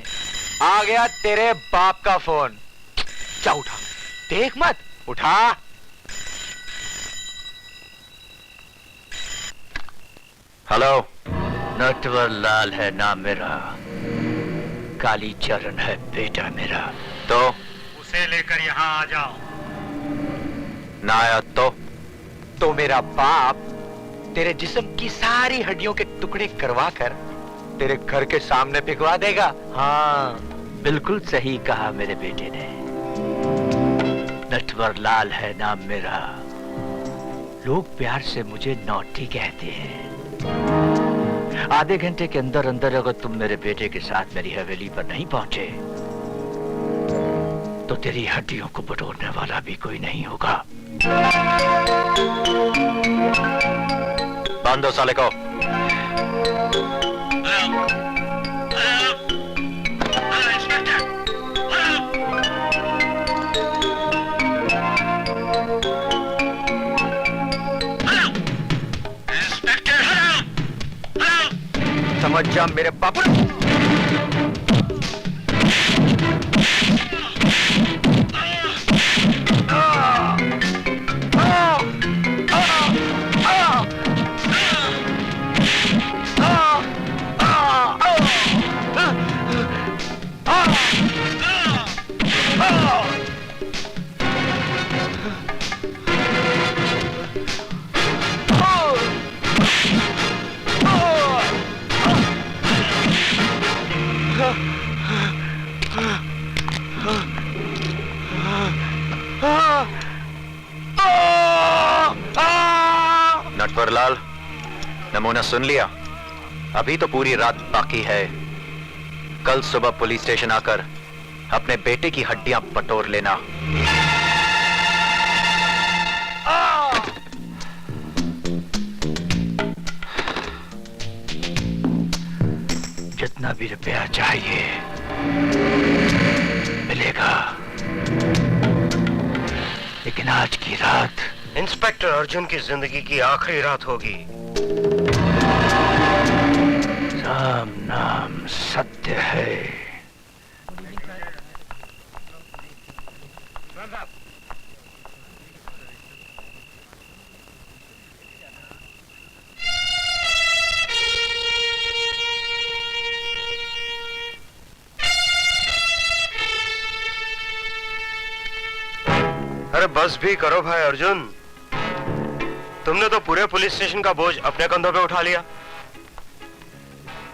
आ गया तेरे बाप का फोन। क्या उठा? देख मत, उठा। हेलो। नटवर लाल है नाम मेरा, काली चरण है बेटा मेरा। तो उसे लेकर यहाँ आ जाओ। ना आया तो मेरा बाप तेरे जिस्म की सारी हड्डियों के टुकड़े करवा कर तेरे घर के सामने पिघवा देगा। हाँ, बिल्कुल सही कहा मेरे बेटे ने। नटवर लाल है नाम मेरा, लोग प्यार से मुझे नौटी कहते हैं। आधे घंटे के अंदर अंदर अगर तुम मेरे बेटे के साथ मेरी हवेली पर नहीं पहुंचे तो तेरी हड्डियों को बटोरने वाला भी कोई नहीं होगा। बांध दो साले को। समझ जा मेरे बापू। नटवरलाल, नमूना सुन लिया? अभी तो पूरी रात बाकी है। कल सुबह पुलिस स्टेशन आकर अपने बेटे की हड्डियां बटोर लेना। जितना भी रुपया चाहिए मिलेगा, लेकिन आज की रात इंस्पेक्टर अर्जुन की जिंदगी की आखिरी रात होगी। राम नाम सत्य है। अरे बस भी करो भाई अर्जुन, तुमने तो पूरे पुलिस स्टेशन का बोझ अपने कंधों पे उठा लिया।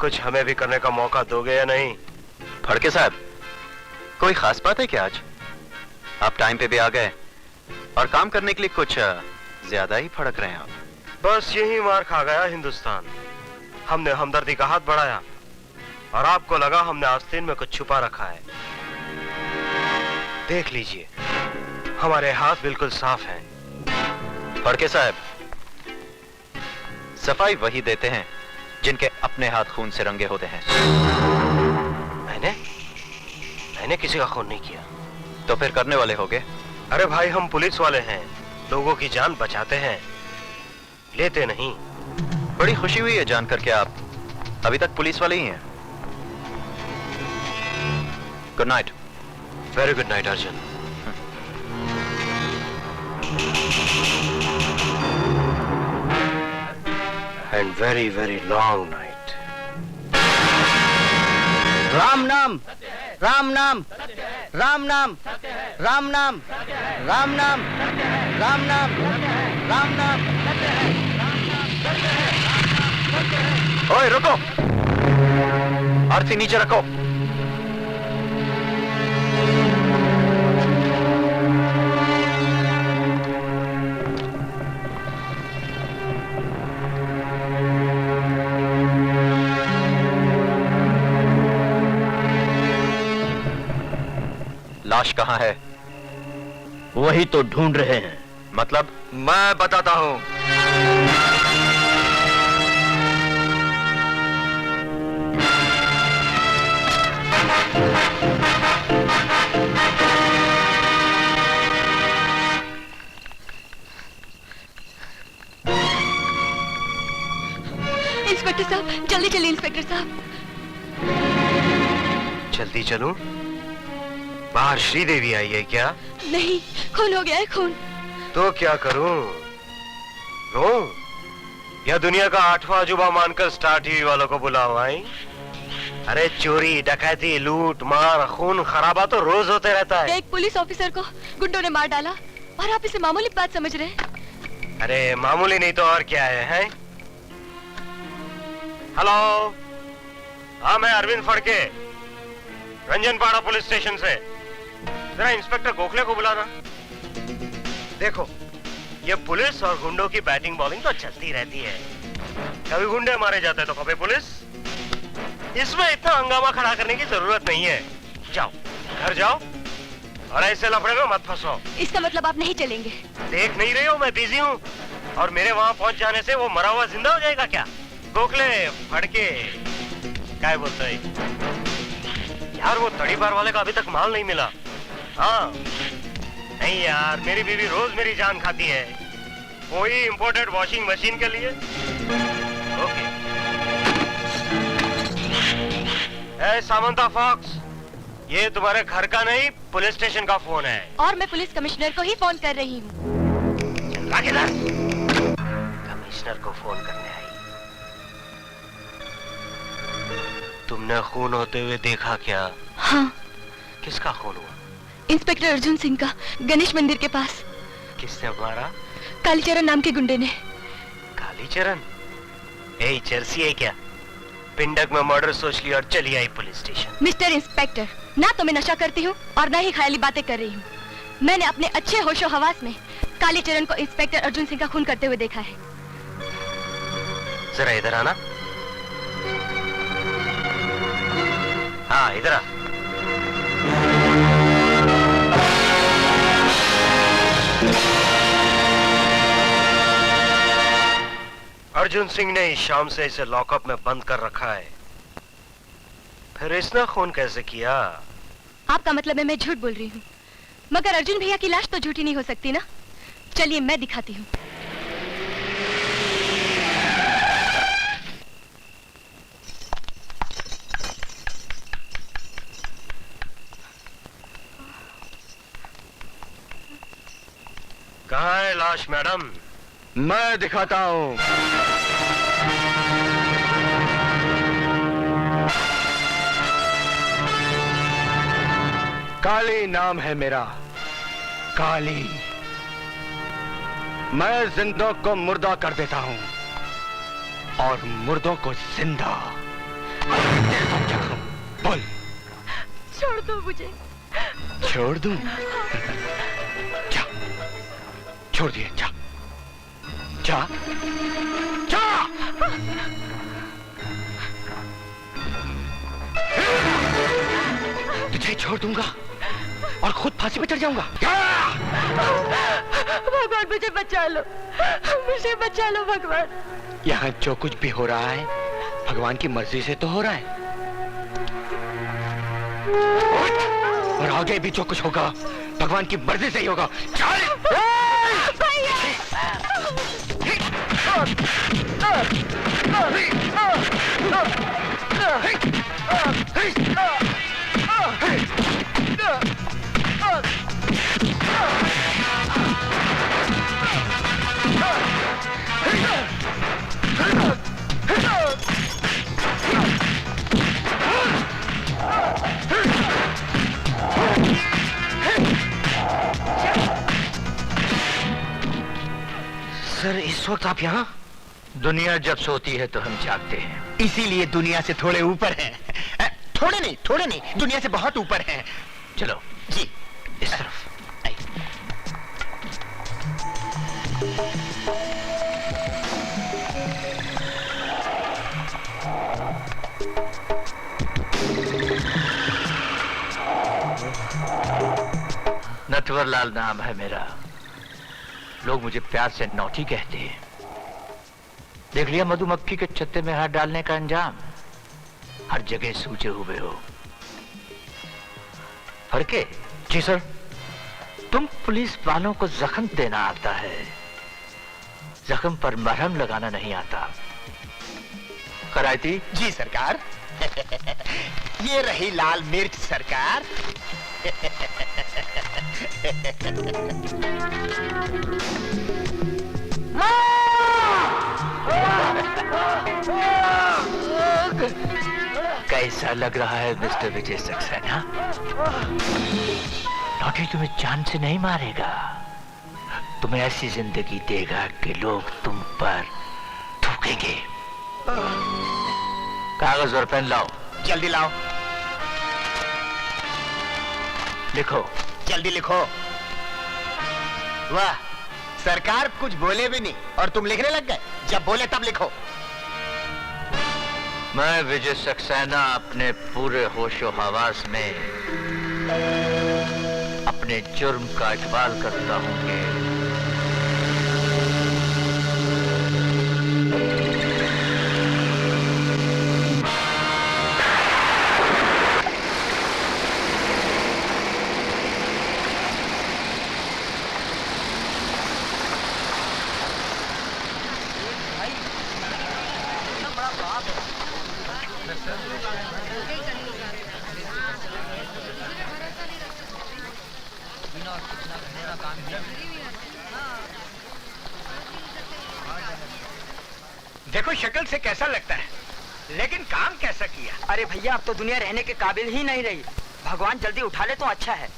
कुछ हमें भी करने का मौका दोगे या नहीं? फड़के साहब, कोई खास बात है क्या आज? आप टाइम पे भी आ गए और काम करने के लिए कुछ ज्यादा ही फड़क रहे हैं आप। बस यही मार खा गया हिंदुस्तान। हमने हमदर्दी का हाथ बढ़ाया और आपको लगा हमने आस्तीन में कुछ छुपा रखा है। देख लीजिए, हमारे हाथ बिल्कुल साफ हैं। फड़के साहब, सफाई वही देते हैं जिनके अपने हाथ खून से रंगे होते हैं। मैंने किसी का खून नहीं किया। तो फिर करने वाले होगे? अरे भाई, हम पुलिस वाले हैं, लोगों की जान बचाते हैं, लेते नहीं। बड़ी खुशी हुई है जानकर कि आप अभी तक पुलिस वाले ही हैं। Good night. Very good night Arjun. And very, very long night. Ram नाम, राम नाम, राम नाम, राम नाम, राम नाम, राम नाम, राम नाम। ओए रुको, आरती नीचे रखो। लाश कहाँ है? वही तो ढूंढ रहे हैं। मतलब? मैं बताता हूं। इंस्पेक्टर साहब, जल्दी चलिए इंस्पेक्टर साहब। जल्दी चलूं? बाहर श्रीदेवी आई है क्या? नहीं, खून हो गया है, खून। तो क्या करूं? रो या दुनिया का 8वां अजूबा मानकर स्टार टीवी वालों को बुलाओ? आई? अरे चोरी, डकैती, लूट मार, खून खराबा तो रोज होते रहता है। एक पुलिस ऑफिसर को गुंडों ने मार डाला और आप इसे मामूली बात समझ रहे हैं? अरे मामूली नहीं तो और क्या है? हेलो, हाँ मैं अरविंद फड़के, रंजनपाड़ा पुलिस स्टेशन से। जरा इंस्पेक्टर गोखले को बुलाना। देखो, ये पुलिस और गुंडों की बैटिंग बॉलिंग तो चलती रहती है। कभी गुंडे मारे जाते हैं तो कभी पुलिस। इसमें इतना हंगामा खड़ा करने की जरूरत नहीं है। जाओ, घर जाओ और ऐसे लफड़े में मत फंसो। इसका मतलब आप नहीं चलेंगे? देख नहीं रही हो मैं बिजी हूँ, और मेरे वहाँ पहुँच जाने से वो मरा हुआ जिंदा हो जाएगा क्या? गोखले फड़के क्या बोलते हैं यार? वो तड़ी बार वाले का अभी तक माल नहीं मिला। हाँ नहीं यार, मेरी बीवी रोज मेरी जान खाती है, कोई इंपोर्टेड वॉशिंग मशीन के लिए। ओके। ए सामंता फॉक्स, ये तुम्हारे घर का नहीं पुलिस स्टेशन का फोन है। और मैं पुलिस कमिश्नर को ही फोन कर रही हूँ। कमिश्नर को फोन करने आई? तुमने खून होते हुए देखा क्या? हाँ। किसका खून हुआ? इंस्पेक्टर अर्जुन सिंह का, गणेश मंदिर के पास। किसने मारा? कालीचरण नाम के गुंडे ने। कालीचरण? ए चर्सी है क्या? पिंडक में मर्डर सोच लिया और चली आई पुलिस स्टेशन। मिस्टर इंस्पेक्टर, ना तो मैं नशा करती हूँ और ना ही ख्याली बातें कर रही हूँ। मैंने अपने अच्छे होशो हवास में कालीचरण को इंस्पेक्टर अर्जुन सिंह का खून करते हुए देखा है। जरा इधर आना। हाँ इधर आ। अर्जुन सिंह ने इस शाम से इसे लॉकअप में बंद कर रखा है, फिर इसने खून कैसे किया? आपका मतलब है मैं झूठ बोल रही हूँ, मगर अर्जुन भैया की लाश तो झूठी नहीं हो सकती ना। चलिए मैं दिखाती हूँ। कहाँ है लाश मैडम? मैं दिखाता हूँ। काली नाम है मेरा, काली। मैं जिंदों को मुर्दा कर देता हूँ और मुर्दों को जिंदा। क्या करूं? बोल। छोड़ दो मुझे। छोड़ दूं? जा, छोड़ दिए। जा जा जा। तुझे छोड़ दूंगा और खुद फांसी पे चढ़ जाऊंगा। भगवान मुझे बचा लो, मुझे बचा लो भगवान। यहाँ जो कुछ भी हो रहा है भगवान की मर्जी से तो हो रहा है, और आगे भी जो कुछ होगा भगवान की मर्जी से ही होगा। चल सर, इस वक्त आप यहाँ? दुनिया जब सोती है तो हम जागते हैं। इसीलिए दुनिया से थोड़े ऊपर हैं। थोड़े नहीं, दुनिया से बहुत ऊपर हैं। चलो जी, इस तरफ। नटवरलाल नाम है मेरा। लोग मुझे प्यार से नौटी कहते हैं। देख लिया मधुमक्खी के छत्ते में हाथ डालने का अंजाम? हर जगह सूझे हुए हो। फड़के? जी सर। तुम पुलिस वालों को जख्म देना आता है, जख्म पर मरहम लगाना नहीं आता। करायती? जी सरकार। ये रही लाल मिर्च सरकार। कैसा लग रहा है मिस्टर विजय सक्सेना? नौटी तुम्हें जान से नहीं मारेगा, तुम्हें ऐसी जिंदगी देगा कि लोग तुम पर थूकेंगे। कागज और पेन लाओ। जल्दी लाओ। लिखो। जल्दी लिखो। वाह, सरकार कुछ बोले भी नहीं और तुम लिखने लग गए। जब बोले तब लिखो। मैं विजय सक्सेना अपने पूरे होशो हवास में अपने जुर्म का इकबाल करता हूं कि देखो शक्ल से कैसा लगता है, लेकिन काम कैसा किया। अरे भैया, अब तो दुनिया रहने के काबिल ही नहीं रही। भगवान जल्दी उठा ले तो अच्छा है।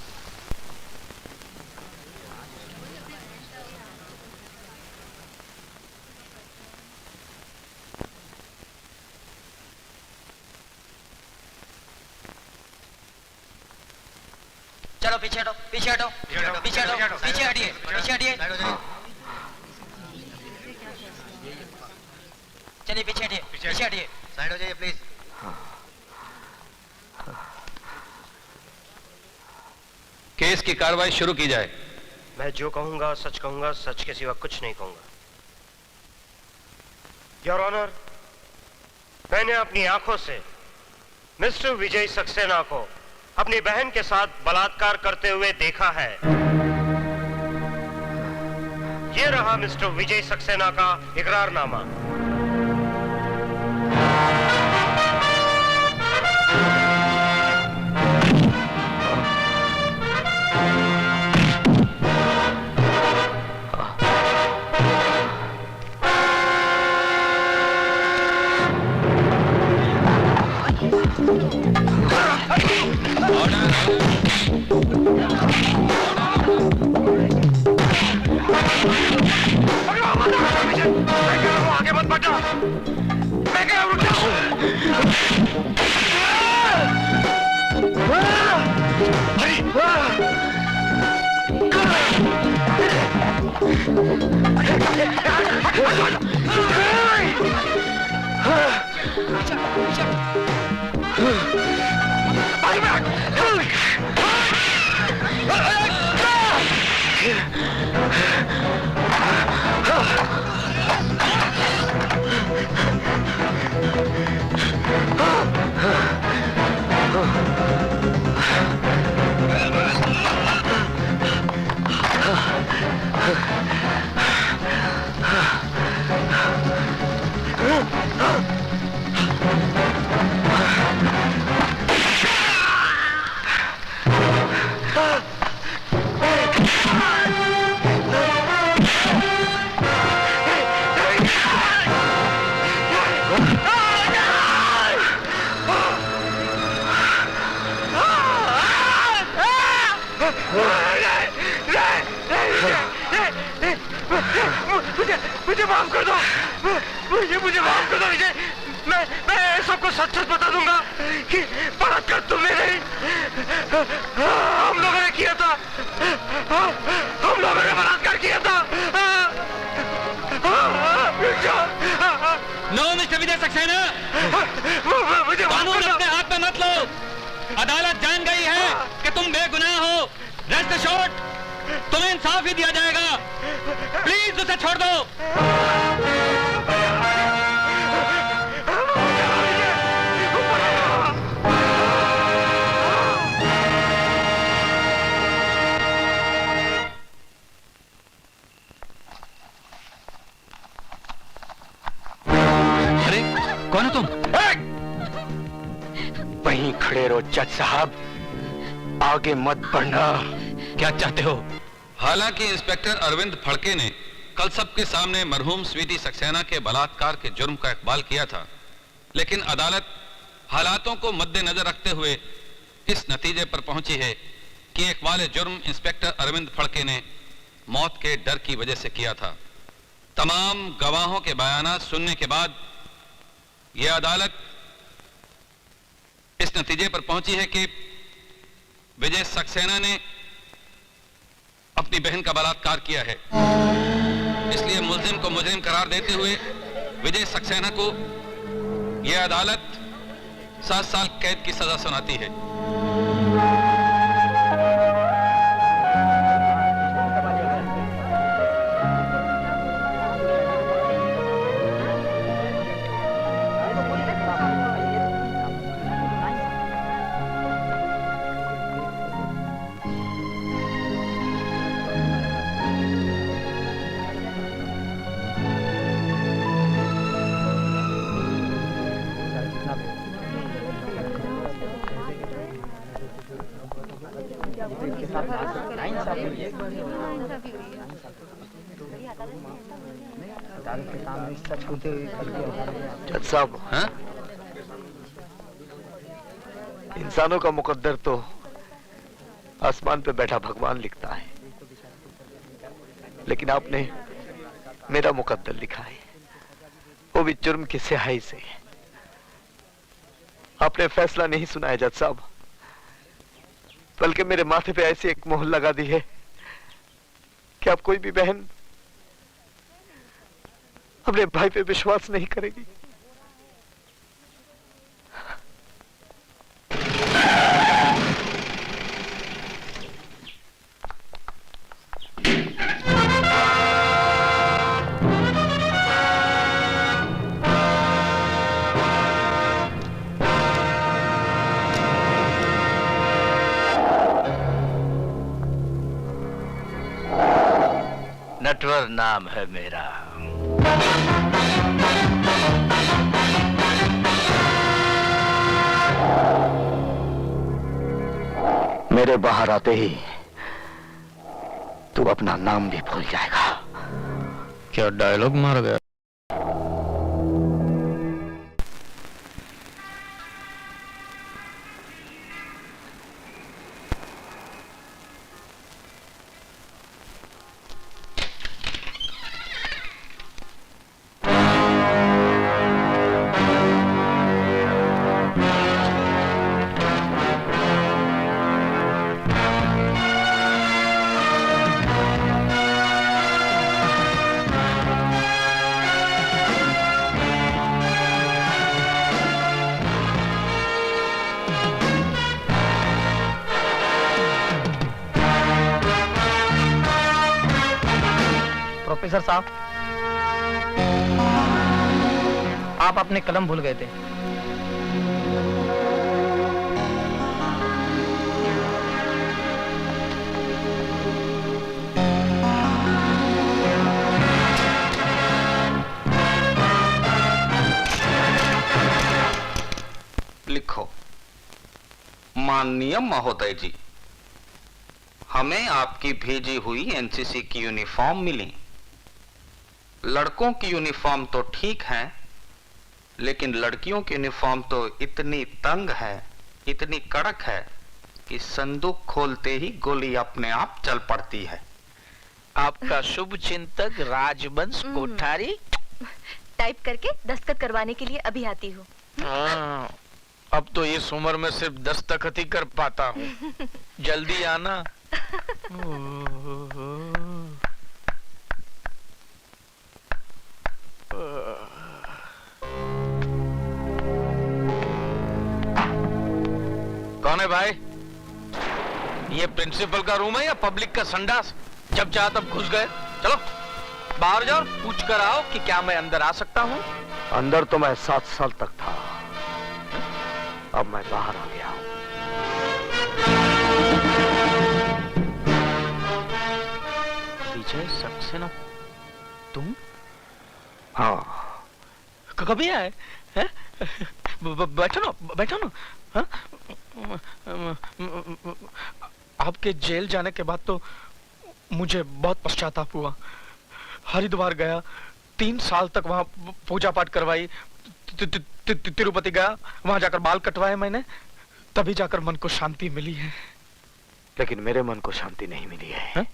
चलो पीछे हटो, पीछे हटो, पीछे हटो, पीछे हटिए, पीछे हटिए। चलिए पीछे हटिए, पीछे हटिए, साइड हो जाइए प्लीज। केस की कार्रवाई शुरू की जाए। मैं जो कहूंगा सच के सिवा कुछ नहीं कहूंगा। योर ऑनर, मैंने अपनी आंखों से मिस्टर विजय सक्सेना को अपनी बहन के साथ बलात्कार करते हुए देखा है। ये रहा मिस्टर विजय सक्सेना का इकरारनामा। आगे मत बढ़ना, मैं कह रुक जाओ। मुझे माफ कर दो, मुझे माफ कर दो विजय। मैं सबको सच बता दूंगा कि बलात्कार तुमने नहीं, हम लोगों ने किया था। हम लोगों ने बलात्कार किया था। नो मिस्टर विजय सक्सेना, मुझे कानून अपने हाथ में मत लो। अदालत जान गई है कि तुम बेगुनाह हो। रेस्ट एश्योर्ड, तुम्हें इंसाफ ही दिया जाएगा। प्लीज उसे छोड़ दो। अरे कौन हो तुम? वहीं खड़े रहो जज साहब, आगे मत बढ़ना। क्या चाहते हो? हालांकि इंस्पेक्टर अरविंद फड़के ने कल सबके सामने मरहूम स्वीटी सक्सेना के बलात्कार के जुर्म का इकबाल किया था, लेकिन अदालत हालातों को मद्देनजर रखते हुए इस नतीजे पर पहुंची है कि इकबाल जुर्म इंस्पेक्टर अरविंद फड़के ने मौत के डर की वजह से किया था। तमाम गवाहों के बयानात सुनने के बाद यह अदालत इस नतीजे पर पहुंची है कि विजय सक्सेना ने अपनी बहन का बलात्कार किया है। इसलिए मुल्जिम को मुजरिम करार देते हुए विजय सक्सेना को यह अदालत 7 साल कैद की सजा सुनाती है। जज साहब, इंसानों का मुकद्दर तो आसमान पे बैठा भगवान लिखता है, लेकिन आपने मेरा मुकद्दर लिखा है, वो भी जुर्म की स्याही से। आपने फैसला नहीं सुनाया जज साहब, बल्कि मेरे माथे पे ऐसी एक मोहर लगा दी है कि अब कोई भी बहन अपने भाई पे विश्वास नहीं करेगी। नटवर नाम है मेरा। मेरे बाहर आते ही तू अपना नाम भी भूल जाएगा। क्या डायलॉग मार गया? प्रोफेसर साहब, आप अपने कलम भूल गए थे। लिखो, माननीय महोदय जी, हमें आपकी भेजी हुई एनसीसी की यूनिफॉर्म मिली। लड़कों की यूनिफॉर्म तो ठीक है, लेकिन लड़कियों की यूनिफॉर्म तो इतनी तंग है, इतनी कड़क है कि संदूक खोलते ही गोली अपने आप चल पड़ती है। आपका शुभ चिंतक राजवंश कोठारी टाइप करके दस्तखत करवाने के लिए अभी आती हूँ। हाँ, अब तो इस उम्र में सिर्फ दस्तखत ही कर पाता हूँ। जल्दी आना। कौन है भाई? ये प्रिंसिपल का रूम है या पब्लिक का संडास? जब चाह तब घुस गए। चलो बाहर जाओ और पूछ कर आओ कि क्या मैं अंदर आ सकता हूँ। अंदर तो मैं 7 साल तक था, अब मैं बाहर आ गया हूँ। विजय सक्सेना, तुम? हाँ। कभी आए? बैठो ना, बैठो ना। हाँ? आपके जेल जाने के बाद तो मुझे बहुत पश्चाताप हुआ। हरिद्वार गया, 3 साल तक वहां पूजा पाठ करवाई। तिरुपति गया, वहां जाकर बाल कटवाए मैंने, तभी जाकर मन को शांति मिली है। लेकिन मेरे मन को शांति नहीं मिली है।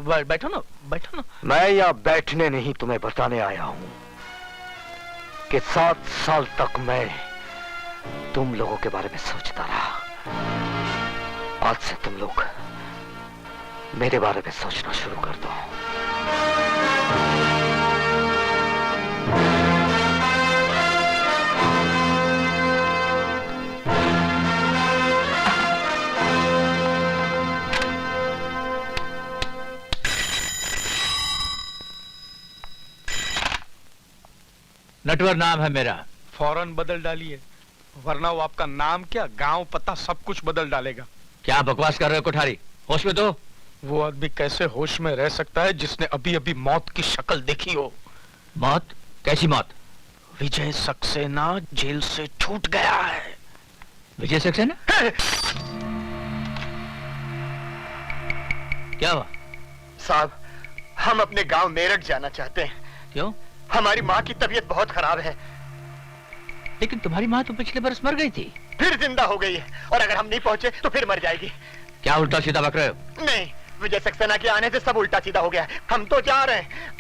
बैठो ना, बैठो ना। मैं यहाँ बैठने नहीं, तुम्हें बताने आया हूँ कि 7 साल तक मैं तुम लोगों के बारे में सोचता रहा। आज से तुम लोग मेरे बारे में सोचना शुरू कर दो। नटवर नाम है मेरा। फौरन बदल डालिए, वरना वो आपका नाम क्या, गांव, पता सब कुछ बदल डालेगा। क्या बकवास कर रहे हो कोठारी? होश में तो। वो आदमी कैसे होश में रह सकता है जिसने अभी अभी मौत की शक्ल देखी हो? मौत? कैसी मौत? विजय सक्सेना जेल से छूट गया है। विजय सक्सेना? क्या हुआ? साहब, हम अपने गांव मेरठ जाना चाहते हैं। क्यों? हमारी माँ की तबीयत बहुत खराब है। लेकिन तुम्हारी माँ तो पिछले बरस मर गई थी। फिर जिंदा हो गई है, और अगर हम नहीं पहुंचे तो फिर मर जाएगी। क्या उल्टा सीधा बक रहे हो? नहीं, विजय सक्सेना के आने से सब उल्टा सीधा हो गया है। हम तो जा रहे हैं।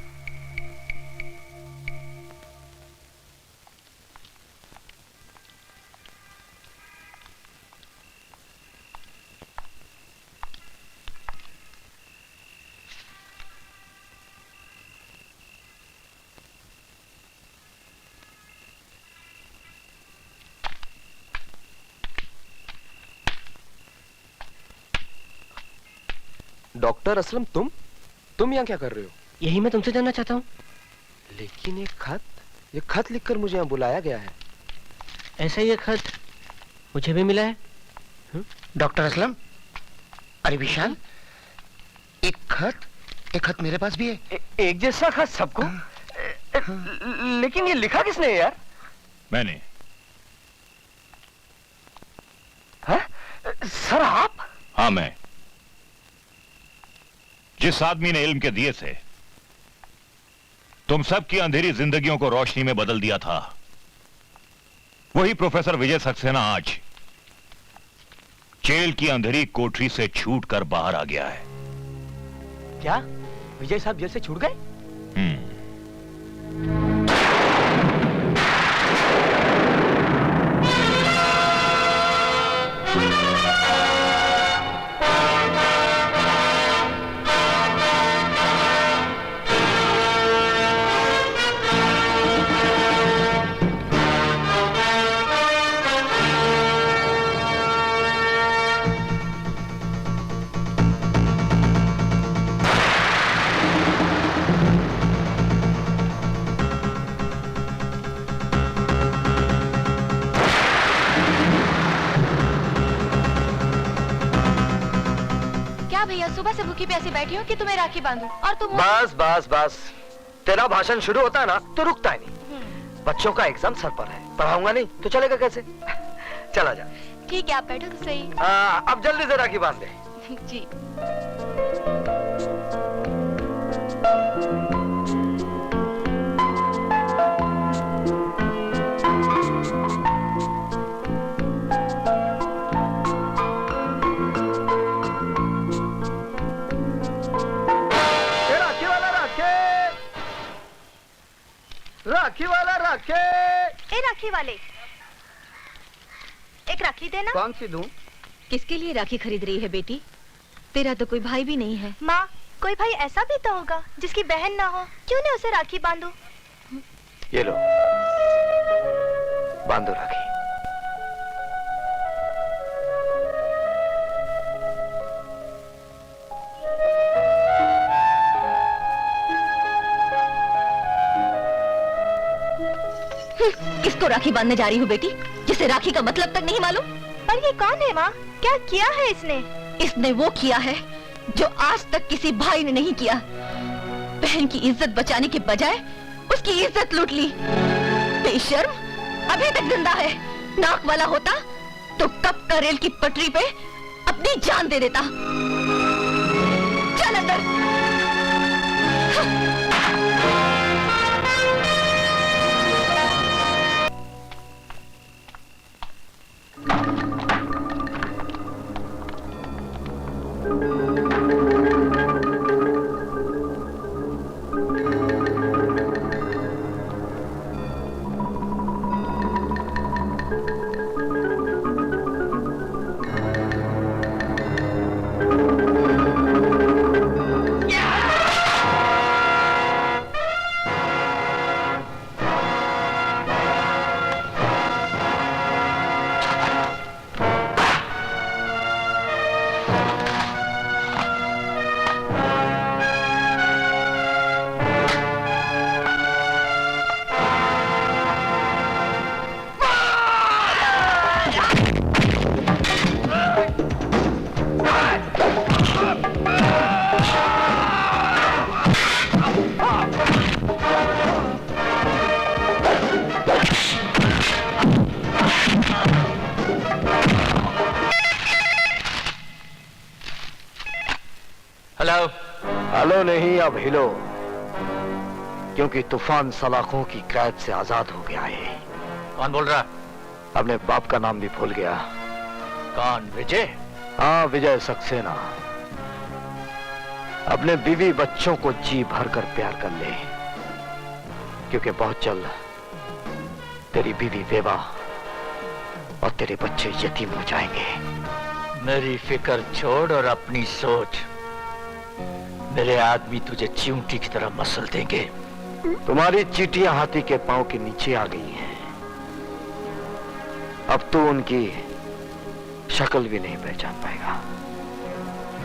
डॉक्टर असलम, तुम यहाँ क्या कर रहे हो? यही मैं तुमसे जानना चाहता हूँ। लेकिन ये खत लिखकर मुझे यहाँ बुलाया गया है। ऐसा ही एक खत मुझे भी मिला है। डॉक्टर असलम, अरे विशाल, एक खत मेरे पास भी है। एक जैसा खत सबको? लेकिन ये लिखा किसने है यार? मैंने। है? सर आप? हाँ मैं। जिस आदमी ने इल्म के दिए से तुम सब की अंधेरी जिंदगियों को रोशनी में बदल दिया था, वही प्रोफेसर विजय सक्सेना आज जेल की अंधेरी कोठरी से छूटकर बाहर आ गया है। क्या विजय साहब जेल से छूट गए? भैया सुबह से भूखी प्यासी बैठी हूँ कि तुम्हें राखी बांधूं और तुम बस तेरा भाषण शुरू होता है ना तो रुकता है नहीं। बच्चों का एग्जाम सर पर है, पढ़ाऊंगा नहीं तो चलेगा कैसे? चला जा। ठीक है आप बैठो तो सही। अब जल्दी से राखी बांध दे। जी। राखी वाला राखे। ए राखी वाले, एक राखी देना। कौन सी दूं? किसके लिए राखी खरीद रही है बेटी? तेरा तो कोई भाई भी नहीं है। माँ, कोई भाई ऐसा भी तो होगा जिसकी बहन ना हो, क्यों नहीं उसे राखी बांधो? ये लो, बांधो राखी। किसको राखी बांधने जा रही हूँ बेटी, जिसे राखी का मतलब तक नहीं मालूम? पर ये कौन है माँ? क्या किया है इसने? इसने वो किया है जो आज तक किसी भाई ने नहीं किया। बहन की इज्जत बचाने के बजाय उसकी इज्जत लूट ली। बेशर्म, अभी तक जिंदा है। नाक वाला होता तो कब का रेल की पटरी पे अपनी जान दे देता। चल अंदर। हेलो नहीं, अब हिलो, क्योंकि तूफान सलाखों की कैद से आजाद हो गया है। कौन बोल रहा? अपने बाप का नाम भी भूल गया। कौन? विजय? हाँ, विजय सक्सेना। अपने बीवी बच्चों को जी भर कर प्यार कर ले, क्योंकि बहुत जल्द तेरी बीवी बेवा और तेरे बच्चे यतीम हो जाएंगे। मेरी फिक्र छोड़ और अपनी सोच। मेरे आदमी तुझे चींटी की तरह मसल देंगे। तुम्हारी चींटियां हाथी के पांव के नीचे आ गई हैं। अब तू उनकी शक्ल भी नहीं पहचान पाएगा,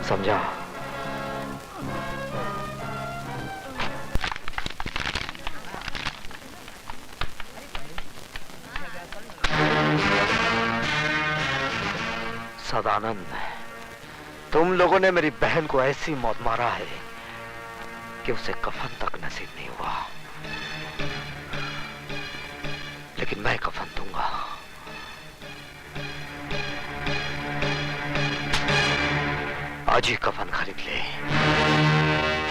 समझा? सदानंद, तुम लोगों ने मेरी बहन को ऐसी मौत मारा है कि उसे कफन तक नसीब नहीं हुआ, लेकिन मैं कफन दूंगा। आज ही कफन खरीद ले,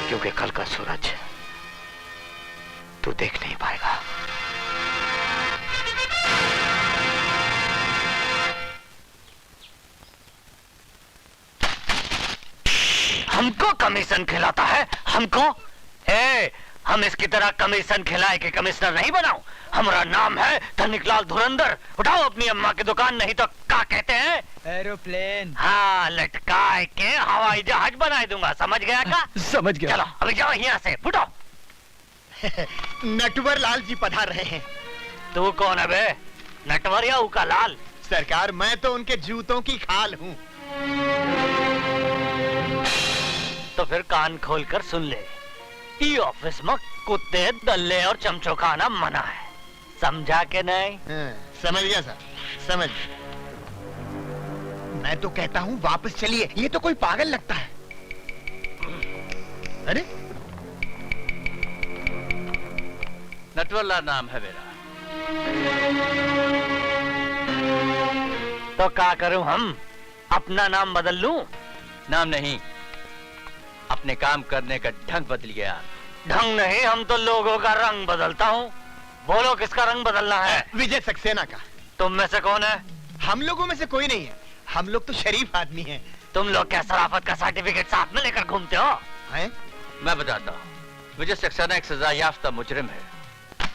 क्योंकि कल का सूरज तू देख नहीं पाएगा। हमको कमीशन खिलाता है? हमको? हम इसकी तरह कमीशन खिलाए के कमिश्नर नहीं बनाओ। हमारा नाम है धनिकलाल धुरंधर। उठाओ अपनी अम्मा की दुकान, नहीं तो क्या कहते हैं? एरोप्लेन। हाँ, लटकाए के हवाई जहाज बना दूंगा। समझ गया का? समझ गया। चलो अभी जाओ यहाँ से, फुटो। नटवर लाल जी पधार रहे हैं। तू कौन है बे? नटवर या उका लाल? सरकार, मैं तो उनके जूतों की खाल हूँ। तो फिर कान खोल कर सुन ले, ई ऑफिस में कुत्ते, दल्ले और चमचो खाना मना है। समझा के नहीं? समझ गया सर, समझ। मैं तो कहता हूँ वापस चलिए, ये तो कोई पागल लगता है। अरे नटवरलाल नाम है मेरा। तो क्या करूं हम? अपना नाम बदल लूं? नाम नहीं, अपने काम करने का ढंग बदल गया। ढंग नहीं, हम तो लोगों का रंग बदलता हूँ। बोलो किसका रंग बदलना है? विजय सक्सेना का। तुम में से कौन है? हम लोगों में से कोई नहीं है, हम लोग तो शरीफ आदमी हैं। तुम लोग क्या शराफत का सर्टिफिकेट साथ में लेकर घूमते हो? मैं बताता हूँ, विजय सक्सेना एक सजा याफ्ता मुजरिम है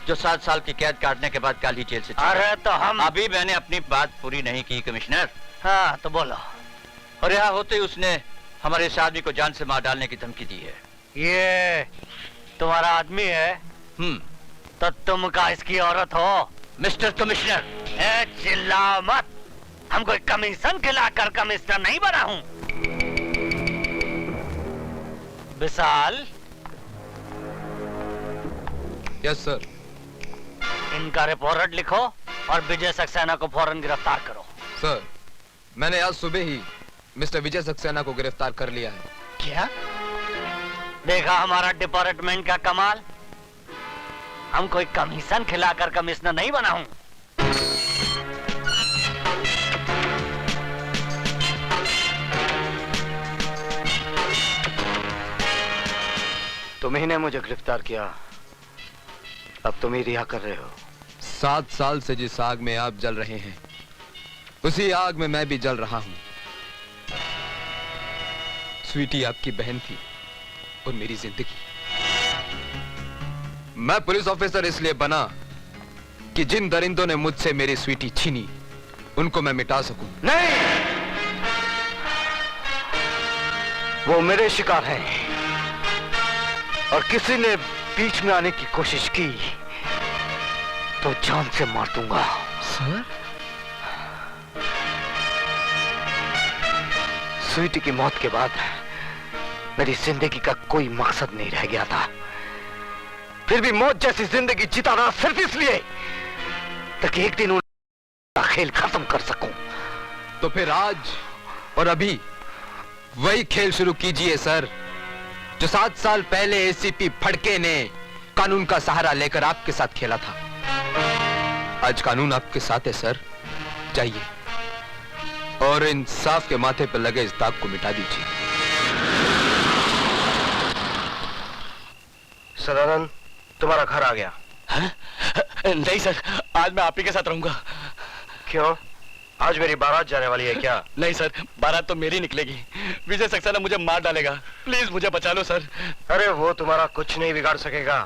जो 7 साल की कैद काटने के बाद कल ही जेल से छूटा। अरे तो हम अभी मैंने अपनी बात पूरी नहीं की कमिश्नर। हाँ तो बोलो। और यहाँ होते ही उसने हमारे इस आदमी को जान से मार डालने की धमकी दी है। ये तुम्हारा आदमी है? तो तुम का इसकी औरत हो? मिस्टर कमिश्नर, चिल्लाओ मत। हम कोई कमीशन खिलाकर कमिश्नर नहीं बना हूँ। विशाल। Yes sir. इनका रिपोर्ट लिखो और विजय सक्सेना को फौरन गिरफ्तार करो। सर, मैंने आज सुबह ही मिस्टर विजय सक्सेना को गिरफ्तार कर लिया है। क्या? देखा हमारा डिपार्टमेंट का कमाल। हम कोई कमीशन खिलाकर कमिश्नर नहीं बना हूं। तुम्ही ने मुझे गिरफ्तार किया, अब तुम ही रिहा कर रहे हो। 7 साल से जिस आग में आप जल रहे हैं, उसी आग में मैं भी जल रहा हूं। स्वीटी आपकी बहन थी और मेरी जिंदगी। मैं पुलिस ऑफिसर इसलिए बना कि जिन दरिंदों ने मुझसे मेरी स्वीटी छीनी, उनको मैं मिटा सकूं। नहीं, वो मेरे शिकार हैं और किसी ने बीच में आने की कोशिश की तो जान से मार दूंगा। सर? स्वीटी की मौत के बाद मेरी जिंदगी का कोई मकसद नहीं रह गया था। फिर भी मौत जैसी जिंदगी जिताना सिर्फ इसलिए ताकि एक दिन उनका खेल खत्म कर सकूं। तो फिर आज और अभी वही खेल शुरू कीजिए सर, जो 7 साल पहले एसीपी फड़के ने कानून का सहारा लेकर आपके साथ खेला था। आज कानून आपके साथ है सर, जाइए और इंसाफ के माथे पर लगे इस दाग को मिटा दीजिए। सदानंद, तुम्हारा घर आ गया। नहीं सर, आज मैं आप ही के साथ रहूंगा। क्यों? आज मेरी बारात जाने वाली है क्या? नहीं सर, बारात तो मेरी निकलेगी। विजय सक्सेना मुझे मार डालेगा। प्लीज मुझे बचा लो सर। अरे वो तुम्हारा कुछ नहीं बिगाड़ सकेगा,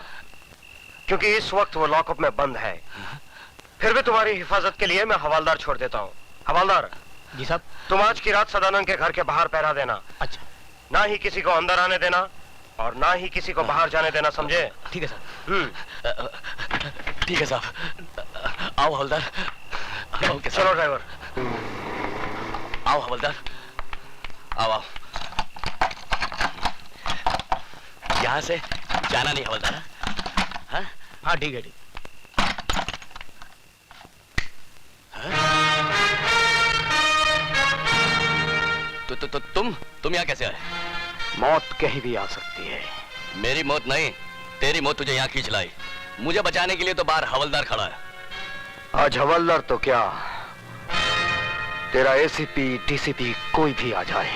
क्योंकि इस वक्त वो लॉकअप में बंद है। फिर भी तुम्हारी हिफाजत के लिए मैं हवालदार छोड़ देता हूँ। हवालदार जी साहब। तुम आज की रात सदानंद के घर के बाहर पहरा देना। अच्छा। ना ही किसी को अंदर आने देना और ना ही किसी को बाहर जाने देना, समझे? ठीक है सर। ठीक है साहब। आओ हवलदार। चलो ड्राइवर। आओ हवलदार, आओ आओ। यहाँ से जाना नहीं हवलदार। हाँ ठीक है, ठीक। तो तुम यहाँ कैसे आए? मौत कहीं भी आ सकती है। मेरी मौत नहीं, तेरी मौत तुझे यहाँ खींच लाई। मुझे बचाने के लिए तो बाहर हवलदार खड़ा है। आज हवलदार तो क्या, तेरा एसीपी डीसीपी कोई भी आ जाए,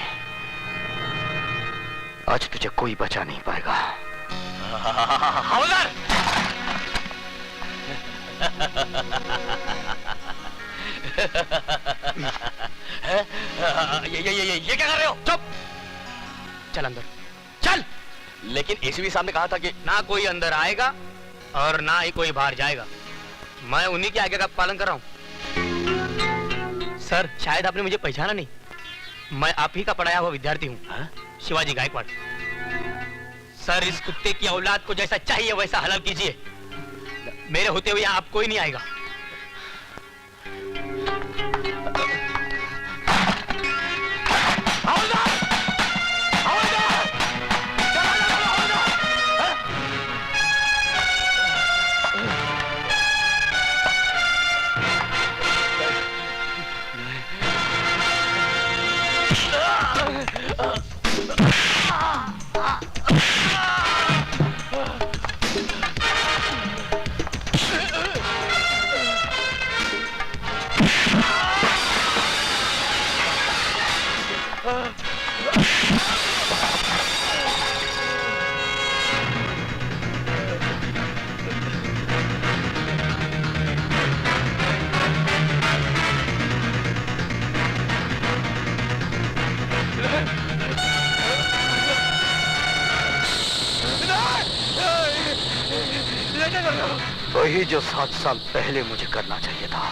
आज तुझे कोई बचा नहीं पाएगा। हवलदार! ये क्या कर रहे हो? चुप! चल अंदर चल। लेकिन एसीपी साहब ने कहा था कि ना कोई अंदर आएगा और ना ही कोई बाहर जाएगा। मैं उन्हीं के आज्ञा का पालन कर रहा हूँ। सर, शायद आपने मुझे पहचाना नहीं। मैं आप ही का पढ़ाया हुआ विद्यार्थी हूँ, शिवाजी गायकवाड़। सर, इस कुत्ते की औलाद को जैसा चाहिए वैसा हलाल कीजिए। मेरे होते हुए यहाँ आप कोई नहीं आएगा। वही जो 7 साल पहले मुझे करना चाहिए था।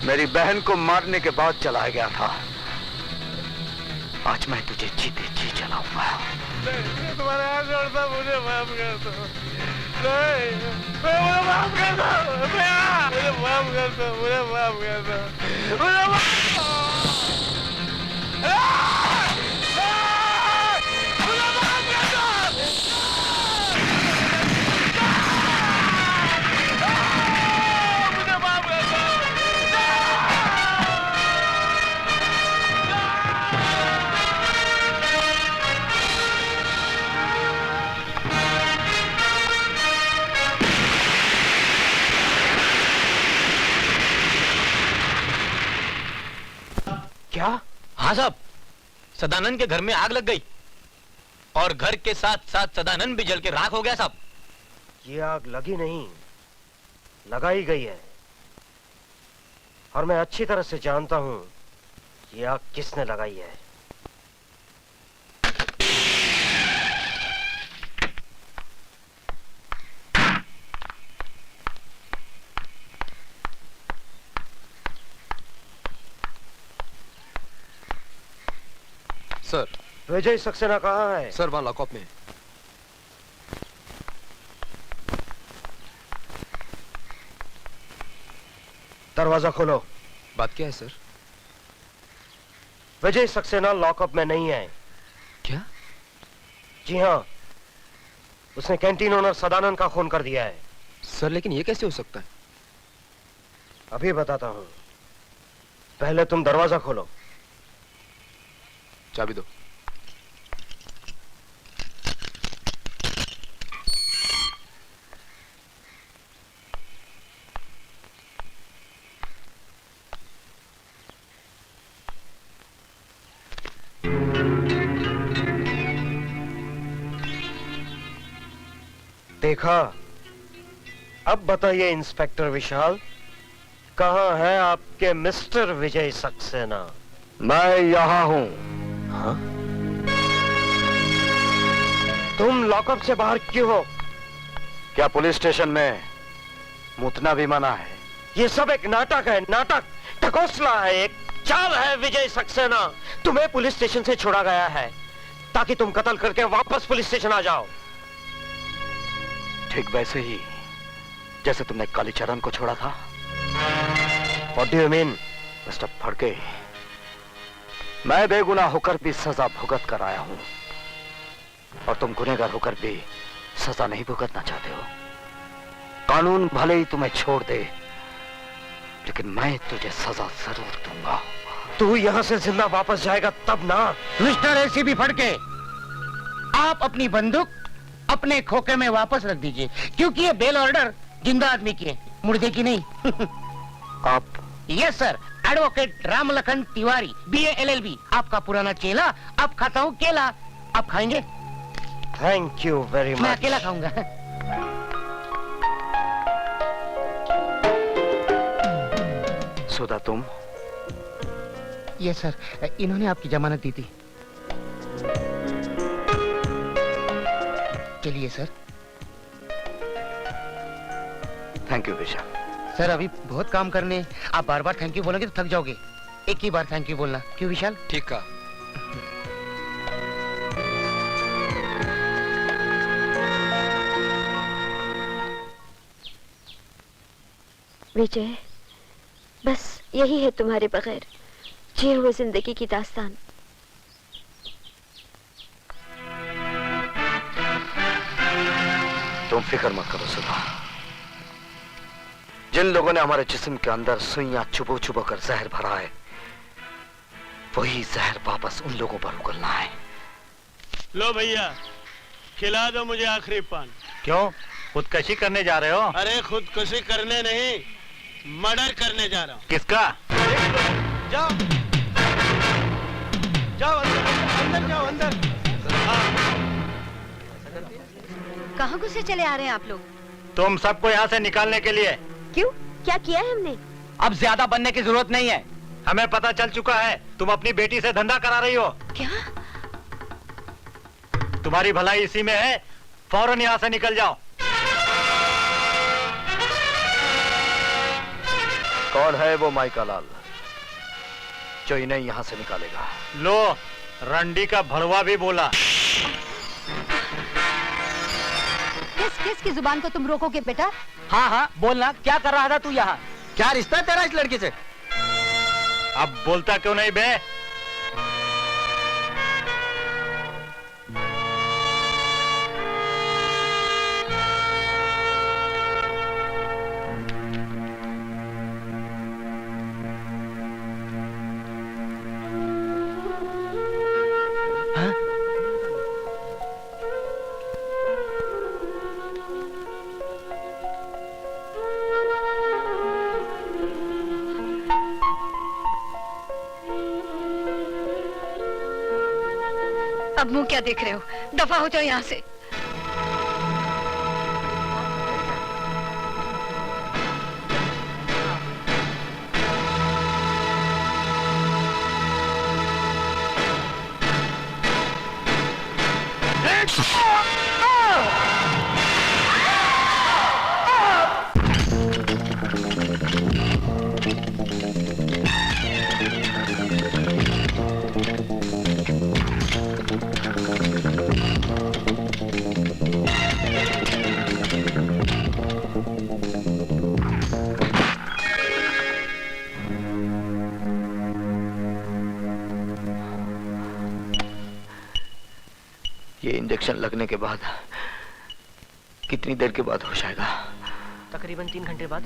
मेरी बहन को मारने के बाद चला गया था। आज मैं तुझे जीते जी चलाऊंगा। तुम्हारे हाथ जोड़ता, मुझे माफ कर दो। नहीं, मुझे माफ कर दो। मुझे माफ कर दो। मुझे माफ कर दो। मुझे माफ क्या? हाँ साहब, सदानंद के घर में आग लग गई और घर के साथ साथ सदानंद भी जल के राख हो गया साहब। ये आग लगी नहीं, लगाई गई है, और मैं अच्छी तरह से जानता हूं ये आग किसने लगाई है। सर, विजय सक्सेना कहाँ है? सर, वहां लॉकअप में। दरवाजा खोलो। बात क्या है सर? विजय सक्सेना लॉकअप में नहीं है। क्या? जी हाँ, उसने कैंटीन ओनर सदानंद का खून कर दिया है। सर, लेकिन ये कैसे हो सकता है? अभी बताता हूं, पहले तुम दरवाजा खोलो। चाबी दो। देखा? अब बताइए इंस्पेक्टर विशाल, कहां है आपके मिस्टर विजय सक्सेना? मैं यहां हूं। हाँ? तुम लॉकअप से बाहर क्यों हो? क्या पुलिस स्टेशन में मुतना भी मना है? ये सब एक नाटक है, नाटक, ढकोसला है, एक चाल है विजय सक्सेना। तुम्हें पुलिस स्टेशन से छोड़ा गया है ताकि तुम कत्ल करके वापस पुलिस स्टेशन आ जाओ। ठीक वैसे ही जैसे तुमने कालीचरण को छोड़ा था। What do you mean? Mister Phadke, मैं बेगुनाह होकर भी सजा भुगत कर आया हूं, और तुम गुनहगार होकर भी सजा नहीं भुगतना चाहते हो। कानून भले ही तुम्हें छोड़ दे, लेकिन मैं तुझे सजा जरूर दूंगा। तू यहाँ से जिंदा वापस जाएगा तब ना। मिस्टर एसीपी फड़के, आप अपनी बंदूक अपने खोखे में वापस रख दीजिए, क्योंकि ये बेल ऑर्डर जिंदा आदमी की है, मुर्दे की नहीं। आप? Yes sir, advocate Ramlakhan Tiwari, BA LLB, आपका पुराना चेला। अब खाता हूँ केला, आप खाएंगे? Thank you very much. मैं अकेला खाऊंगा। सुधा तुम? यस सर, इन्होंने आपकी जमानत दी थी। चलिए sir. Thank you Vishal. Sir अभी बहुत काम करने, आप बार बार थैंक यू बोलोगे तो थक जाओगे, एक ही बार थैंक यू बोलना। क्यों विशाल? ठीक है। विजय, बस यही है तुम्हारे बगैर जिए हुए जिंदगी की दास्तान। तुम फिक्र मत करो सुधा। जिन लोगों ने हमारे जिस्म के अंदर सुइयां छुपो छुपो कर जहर भरा है, वही जहर वापस उन लोगों पर उगलना है। लो भैया, खिला दो मुझे आखिरी पान। क्यों, खुदकशी करने जा रहे हो? अरे खुदकुशी करने नहीं, मर्डर करने जा रहा हूँ। किसका? जाओ जाओ अंदर जाओ, अंदर। कहाँ घुसे चले आ रहे हैं आप लोग? तुम सबको यहाँ से निकालने के लिए। क्यों, क्या किया है हमने? अब ज्यादा बनने की जरूरत नहीं है, हमें पता चल चुका है तुम अपनी बेटी से धंधा करा रही हो। क्या? तुम्हारी भलाई इसी में है, फौरन यहाँ से निकल जाओ। कौन है वो माइका लाल जो इन्हें यहाँ से निकालेगा? लो, रंडी का भड़वा भी बोला। किसकी जुबान को तुम रोकोगे बेटा? हाँ हाँ बोलना, क्या कर रहा था तू यहाँ? क्या रिश्ता है तेरा इस लड़की से? अब बोलता क्यों नहीं बे? अब मुंह क्या देख रहे हो? दफा हो जाओ यहाँ से। ये इंजेक्शन लगने के बाद कितनी देर के बाद होश आएगा? तकरीबन 3 घंटे बाद।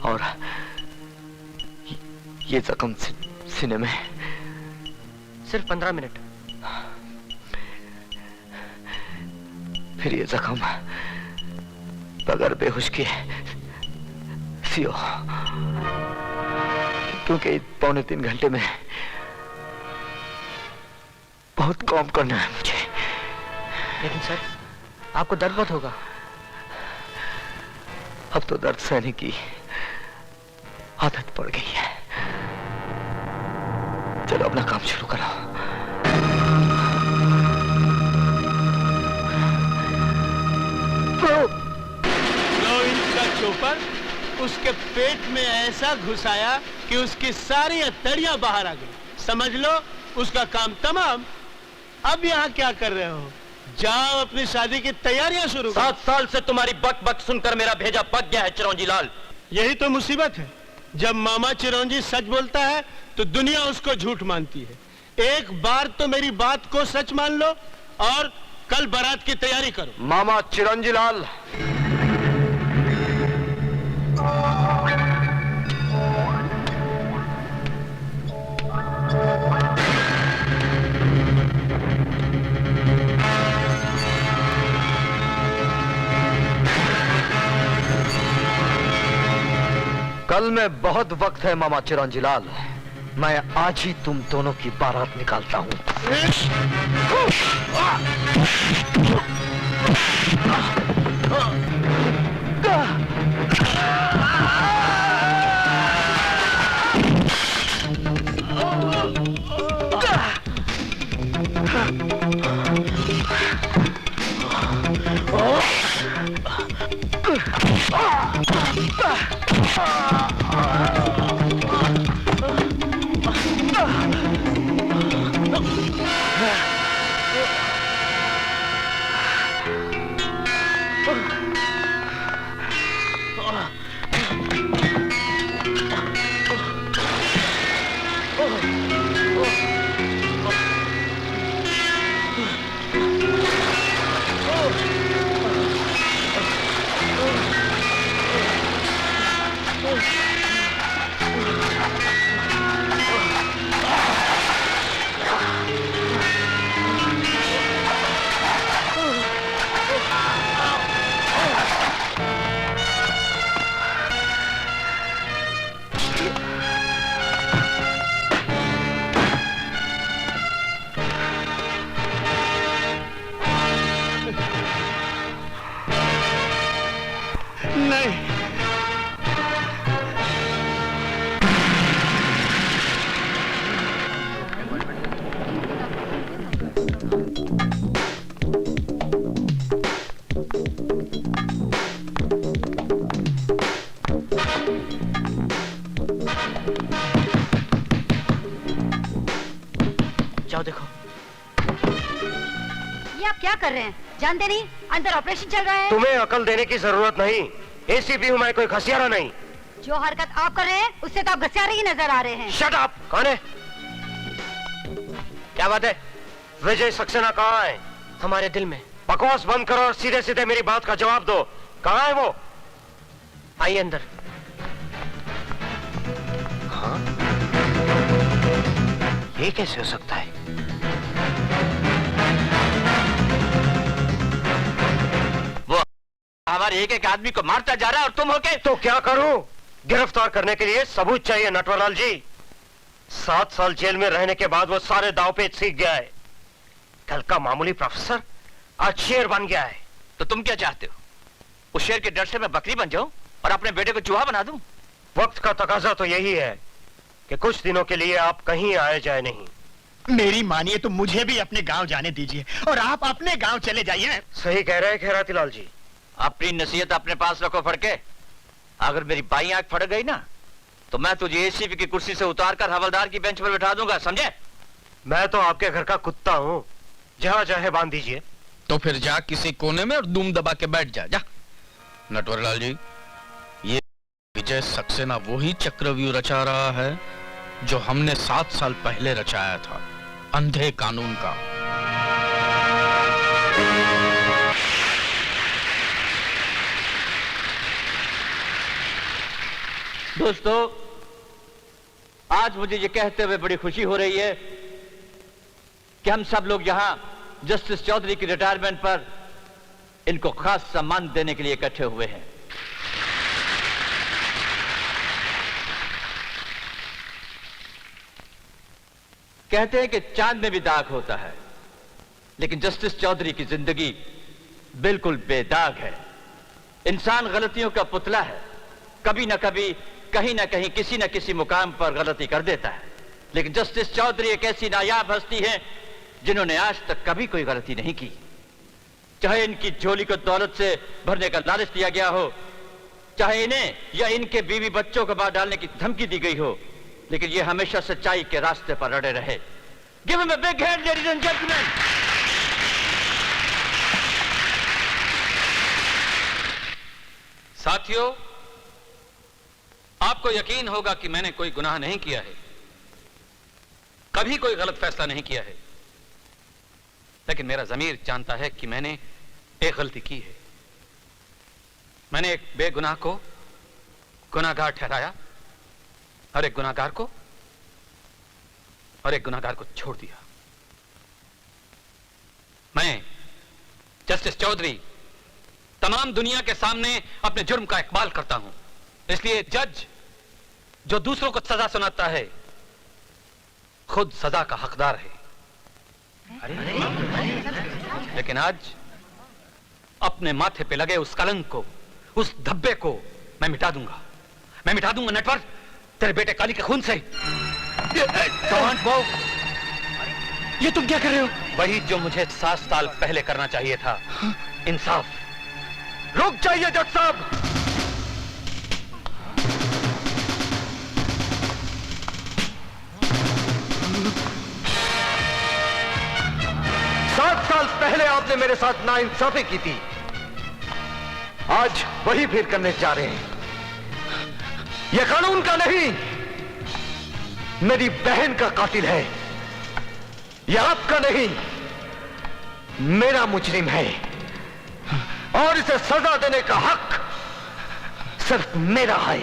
और ये जख्म सीने में? सिर्फ 15 मिनट। फिर ये जख्म बगैर बेहोश के सियो, क्योंकि 2.25 घंटे में बहुत काम करना है मुझे। लेकिन सर, आपको दर्द बहुत होगा। अब तो दर्द सहने की आदत पड़ गई है। चलो अपना काम शुरू करो। चोपर उसके पेट में ऐसा घुसाया कि उसकी सारी हथेलियां बाहर आ गई। समझ लो उसका काम तमाम। अब यहाँ क्या कर रहे हो? जाओ अपनी शादी की तैयारियां शुरू करो। 7 साल से तुम्हारी बक बक सुनकर मेरा भेजा पक गया है चिरौंजी लाल। यही तो मुसीबत है, जब मामा चिरौंजी सच बोलता है तो दुनिया उसको झूठ मानती है। एक बार तो मेरी बात को सच मान लो और कल बारात की तैयारी करो। मामा चिरौंजी लाल, कल में बहुत वक्त है मामा चिरंजीलाल। मैं आज ही तुम दोनों की बारात निकालता हूं। जाओ देखो। ये आप क्या कर रहे हैं? जानते नहीं अंदर ऑपरेशन चल रहा है? तुम्हें अकल देने की जरूरत नहीं। एसीपी हूँ मैं, कोई घसियारा नहीं। जो हरकत आप कर रहे हैं उससे तो आप घसियारे ही नजर आ रहे हैं। Shut up! कौन है? क्या बात है? विजय सक्सेना कहाँ है? हमारे दिल में। बकवास बंद करो और सीधे सीधे मेरी बात का जवाब दो। कहाँ है वो? आइए अंदर। हाँ? ये कैसे हो सकता है? वो हमारे एक एक आदमी को मारता जा रहा है और तुम होके। तो क्या करूं? गिरफ्तार करने के लिए सबूत चाहिए नटवरलाल जी। 7 साल जेल में रहने के बाद वो सारे दाव पेच सीख गया है। कल का मामूली प्रोफेसर आज शेर बन गया है। तो तुम क्या चाहते हो? उस शेर के डर से मैं बकरी बन जाऊं और अपने बेटे को चूहा बना दूं? वक्त का तकाजा तो यही है कि कुछ दिनों के लिए आप कहीं आए जाए नहीं। मेरी मानिए तो मुझे भी अपने गांव जाने दीजिए और आप अपने गांव चले जाइए। सही कह रहे हैं खैराती लाल जी। अपनी नसीहत अपने पास रखो फड़के। अगर मेरी बाई आंख फड़ गई ना तो मैं तुझे एसीपी की कुर्सी से उतारकर हवलदार की बेंच पर बिठा दूंगा, समझे? मैं तो आपके घर का कुत्ता हूँ, जहाँ चाहे बांध दीजिए। तो फिर जा किसी कोने में और दुम दबा के बैठ जा। नटवरलाल जी, ये विजय सक्सेना वही चक्रव्यूह रचा रहा है जो हमने 7 साल पहले रचाया था, अंधे कानून का। दोस्तों, आज मुझे ये कहते हुए बड़ी खुशी हो रही है कि हम सब लोग यहां जस्टिस चौधरी की रिटायरमेंट पर इनको खास सम्मान देने के लिए इकट्ठे हुए हैं। कहते हैं कि चांद में भी दाग होता है, लेकिन जस्टिस चौधरी की जिंदगी बिल्कुल बेदाग है। इंसान गलतियों का पुतला है, कभी ना कभी कहीं ना कहीं किसी ना किसी मुकाम पर गलती कर देता है। लेकिन जस्टिस चौधरी एक ऐसी नायाब हस्ती है जिन्होंने आज तक कभी कोई गलती नहीं की। चाहे इनकी झोली को दौलत से भरने का लालच दिया गया हो, चाहे इन्हें या इनके बीवी बच्चों को मार डालने की धमकी दी गई हो, लेकिन ये हमेशा सच्चाई के रास्ते पर अड़े रहे। Give him a big hand ladies and gentleman. साथियों, आपको यकीन होगा कि मैंने कोई गुनाह नहीं किया है, कभी कोई गलत फैसला नहीं किया है, लेकिन मेरा ज़मीर जानता है कि मैंने एक गलती की है। मैंने एक बेगुनाह को गुनाहगार ठहराया और एक गुनाहगार को छोड़ दिया। मैं जस्टिस चौधरी तमाम दुनिया के सामने अपने जुर्म का इकबाल करता हूं। इसलिए जज जो दूसरों को सजा सुनाता है खुद सजा का हकदार है। लेकिन आज अपने माथे पे लगे उस कलंक को, उस धब्बे को मैं मिटा दूंगा। मैं मिटा दूंगा नटवर, तेरे बेटे काली के खून से। ये तुम क्या कर रहे हो? वही जो मुझे 7 साल पहले करना चाहिए था, इंसाफ। रुक जाइए जज साहब। 7 साल पहले आपने मेरे साथ नाइंसाफी की थी, आज वही फिर करने जा रहे हैं। यह कानून का नहीं, मेरी बहन का कातिल है। यह आपका नहीं, मेरा मुजरिम है, और इसे सजा देने का हक सिर्फ मेरा है।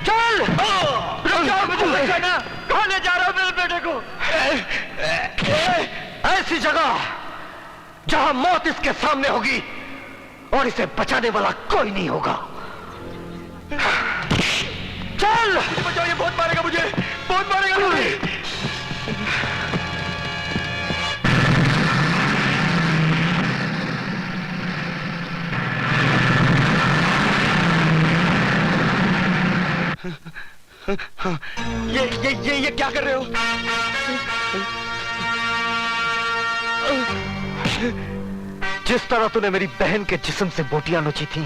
चल, कहां ले जा रहा हूं मेरे बेटे को? ऐसी जगह जहां मौत इसके सामने होगी और इसे बचाने वाला कोई नहीं होगा। चल बचाओ, ये बहुत मारेगा मुझे, बहुत मारेगा मुझे। ये क्या कर रहे हो? जिस तरह तूने मेरी बहन के जिस्म से बोटियां नोची थी,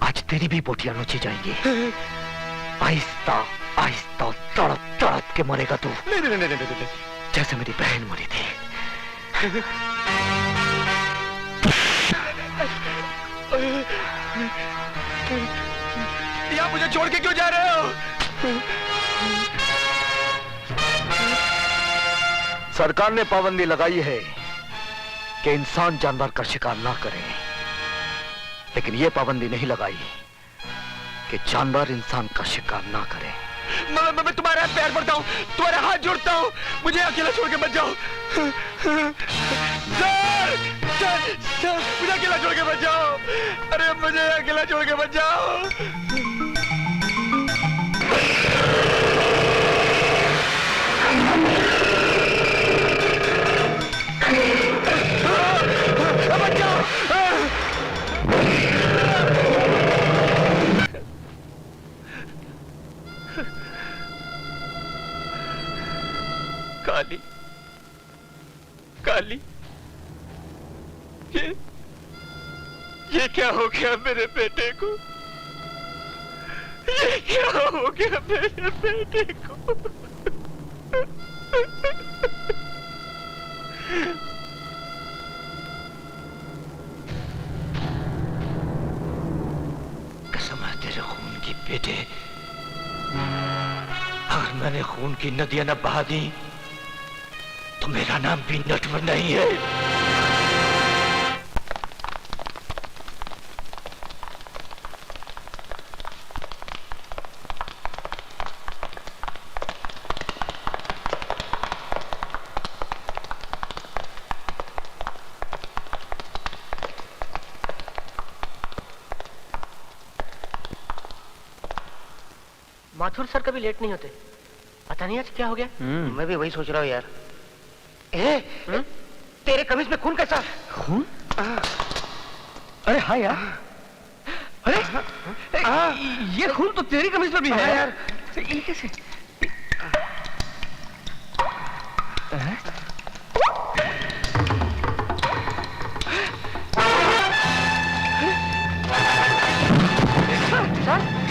आज तेरी भी बोटियां नोची जाएंगी। आहिस्ता आहिस्ता तड़प तड़प के मरेगा तू। नहीं, जैसे मेरी बहन मरी थी। यहाँ मुझे छोड़ के क्यों जा रहे हो? सरकार ने पाबंदी लगाई है कि इंसान जानवर का शिकार ना करे, लेकिन यह पाबंदी नहीं लगाई कि जानवर इंसान का शिकार ना करे। मैं तुम्हारे पैर पड़ता हूँ, तुम्हारे हाथ जोड़ता हूँ, मुझे अकेला छोड़ के मत जाओ। सर, मुझे अकेला छोड़ के मत जाओ। अरे मुझे अकेला छोड़ के मत जाओ। काली, काली, ये क्या हो गया मेरे बेटे को? ये क्या हो गया मेरे बेटे को? कसम है तेरे खून की बेटे, अगर मैंने खून की नदियां न बहा दी तो मेरा नाम भी नटवर नहीं है। माथुर सर कभी लेट नहीं होते, पता नहीं आज क्या हो गया। मैं भी वही सोच रहा हूँ यार। तेरे कमीज में खून कैसा? खून? अरे हाँ यार, अरे ये खून तो तेरी कमीज में भी है यार। ये कैसे?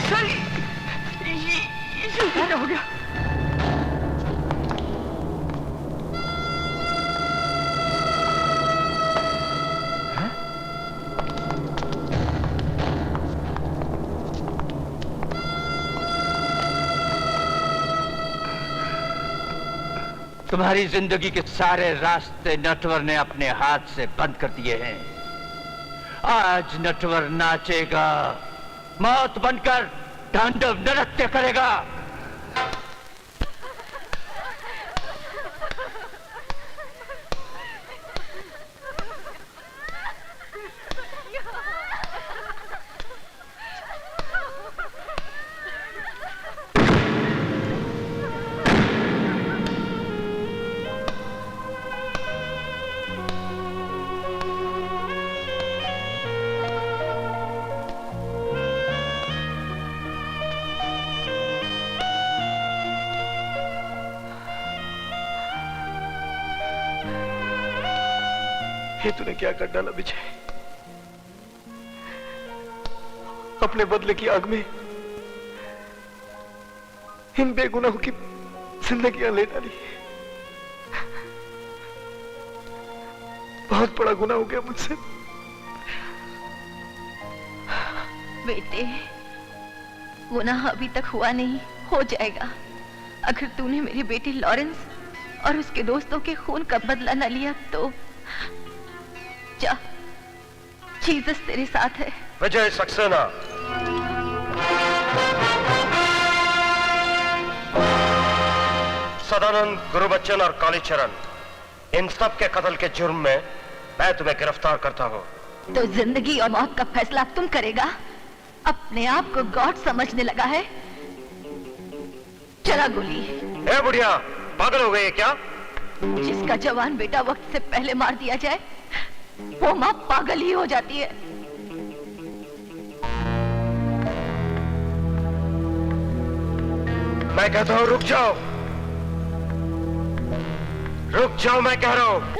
सर, ये क्या हो गया? तुम्हारी जिंदगी के सारे रास्ते नटवर ने अपने हाथ से बंद कर दिए हैं। आज नटवर नाचेगा, मौत बनकर तांडव नृत्य करेगा। ये तूने क्या कर डाला विजय? अपने बदले की आग में इन बेगुनाहों की जिंदगियां ले डाली। बहुत बड़ा गुनाह हो गया मुझसे। बेटे, गुनाह अभी तक हुआ नहीं, हो जाएगा। अगर तूने मेरी बेटी लॉरेंस और उसके दोस्तों के खून का बदला न लिया तो जा, जीसस तेरे साथ है। विजय सक्सेना, सदानंद, गुरुबच्चन और कालीचरण, इन सब के कत्ल के जुर्म में मैं तुम्हें गिरफ्तार करता हूँ। तो जिंदगी और मौत का फैसला तुम करेगा? अपने आप को गॉड समझने लगा है? चला गोली। ए बुढ़िया, पागल हो गई है क्या? जिसका जवान बेटा वक्त से पहले मार दिया जाए वो माँ पागल ही हो जाती है। मैं कहता हूँ रुक जाओ, रुक जाओ, मैं कह रहा हूँ।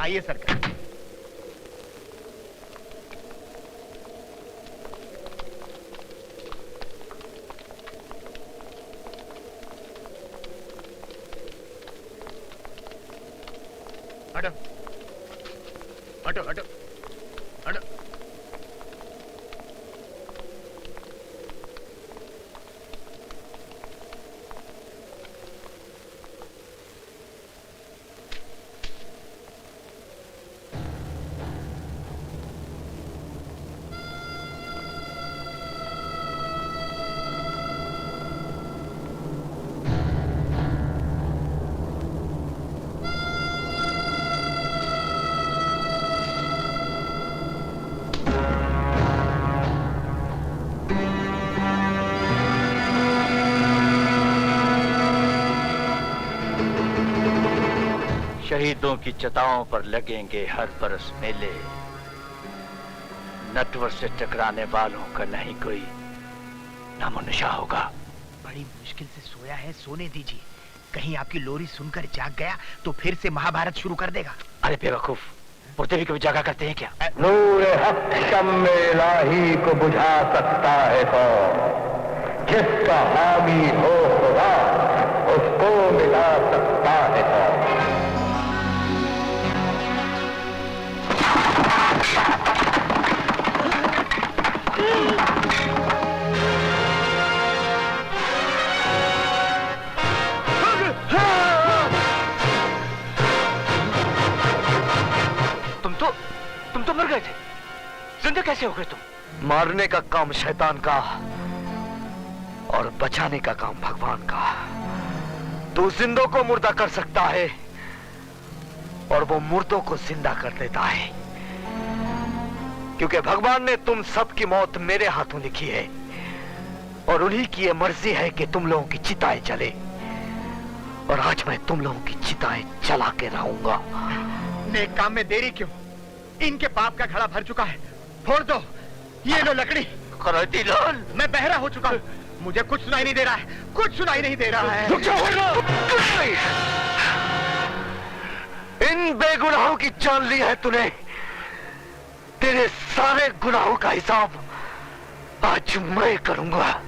आइए सरकार। हटो हटो हटो हटो। शहीदों की चिताओं पर लगेंगे हर बरस मेले। नटवर से टकराने वालों का नहीं कोई नामोनिशा होगा। बड़ी मुश्किल से सोया है, सोने दीजिए। कहीं आपकी लोरी सुनकर जाग गया तो फिर से महाभारत शुरू कर देगा। अरे बेवकूफ, मुर्दे भी कभी जागा करते हैं क्या? नूर हक शम्मे इलाही को बुझा सकता है कौन? जिसका हामी हो खुदा उसको मिला सकता है कौन? तुम तो मर गए थे, जिंदा कैसे हो गए तुम? मारने का काम शैतान का और बचाने का काम भगवान का। तू जिंदों को मुर्दा कर सकता है और वो मुर्दों को जिंदा कर देता है, क्योंकि भगवान ने तुम सबकी मौत मेरे हाथों लिखी है और उन्हीं की ये मर्जी है कि तुम लोगों की चिताएं जले, और आज मैं तुम लोगों की चिताएं जला के रहूंगा। नेक काम में देरी क्यों? इनके पाप का घड़ा भर चुका है, फोड़ दो। ये लो लकड़ी। कराती लाल, मैं बहरा हो चुका हूँ, मुझे कुछ सुनाई नहीं दे रहा है, कुछ सुनाई नहीं दे रहा है। इन बेगुनाहों की जान ली है तूने। तेरे सारे गुनाहों का हिसाब आज मैं करूंगा।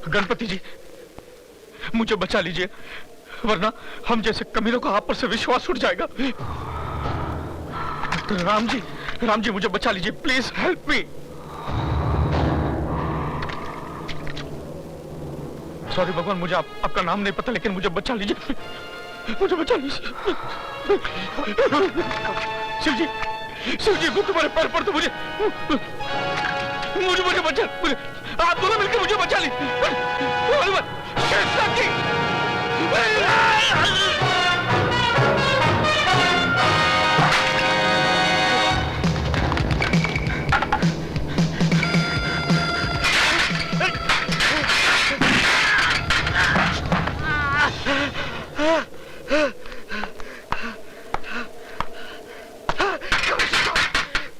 गणपति जी, मुझे बचा लीजिए, वरना हम जैसे कमीनों का आप पर से विश्वास उठ जाएगा। राम जी मुझे बचा लीजिए, प्लीज हेल्प मी। सॉरी भगवान, मुझे आपका नाम नहीं पता, लेकिन मुझे बचा लीजिए, मुझे बचा लीजिए। शिव जी, मैं तुम्हारे पैर पड़ता हूं, मुझे बचा, आप दोनों मिलकर मुझे बचा लीजिए।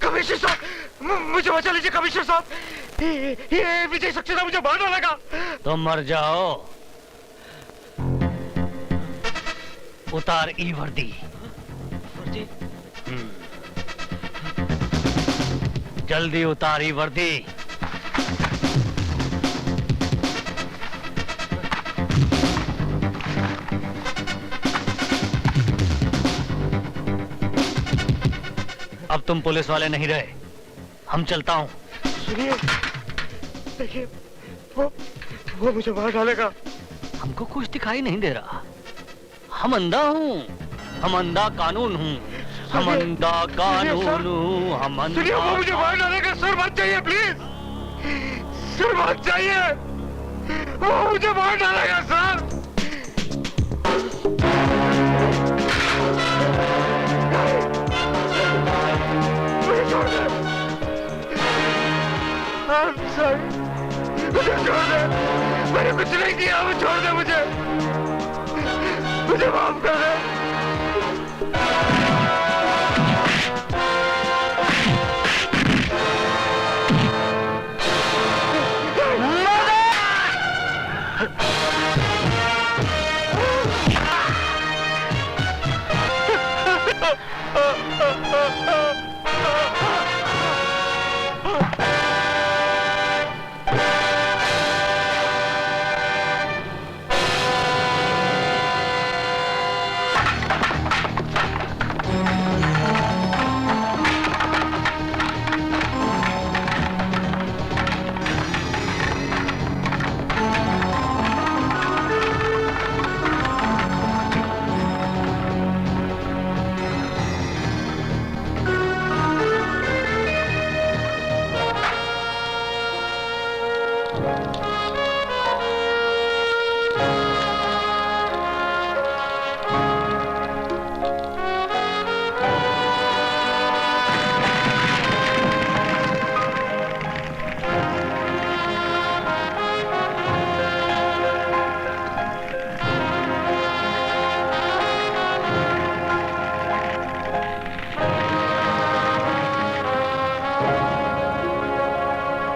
कमिश्नर साहब, मुझे बचा लीजिए कमिश्नर साहब, ये विजय सक्सेना मुझे मार डालेगा। तुम मर जाओ, उतार ई वर्दी। जल्दी उतार ई वर्दी। अब तुम पुलिस वाले नहीं रहे, हम चलता हूं। सुनिए, देखिए, वो मुझे मार डालेगा। हमको कुछ दिखाई नहीं दे रहा, हम अंधा हूँ, हम अंधा कानून हूँ, हम अंधा कानून हूँ, हम अंधा। सुनिए, वो मुझे मार डालेगा, सर मत जाइए प्लीज, सर मत जाइए, वो मुझे मार डालेगा सर। मुझे छोड़ दे, मैंने कुछ नहीं किया, वो छोड़ दे मुझे माफ कर दे।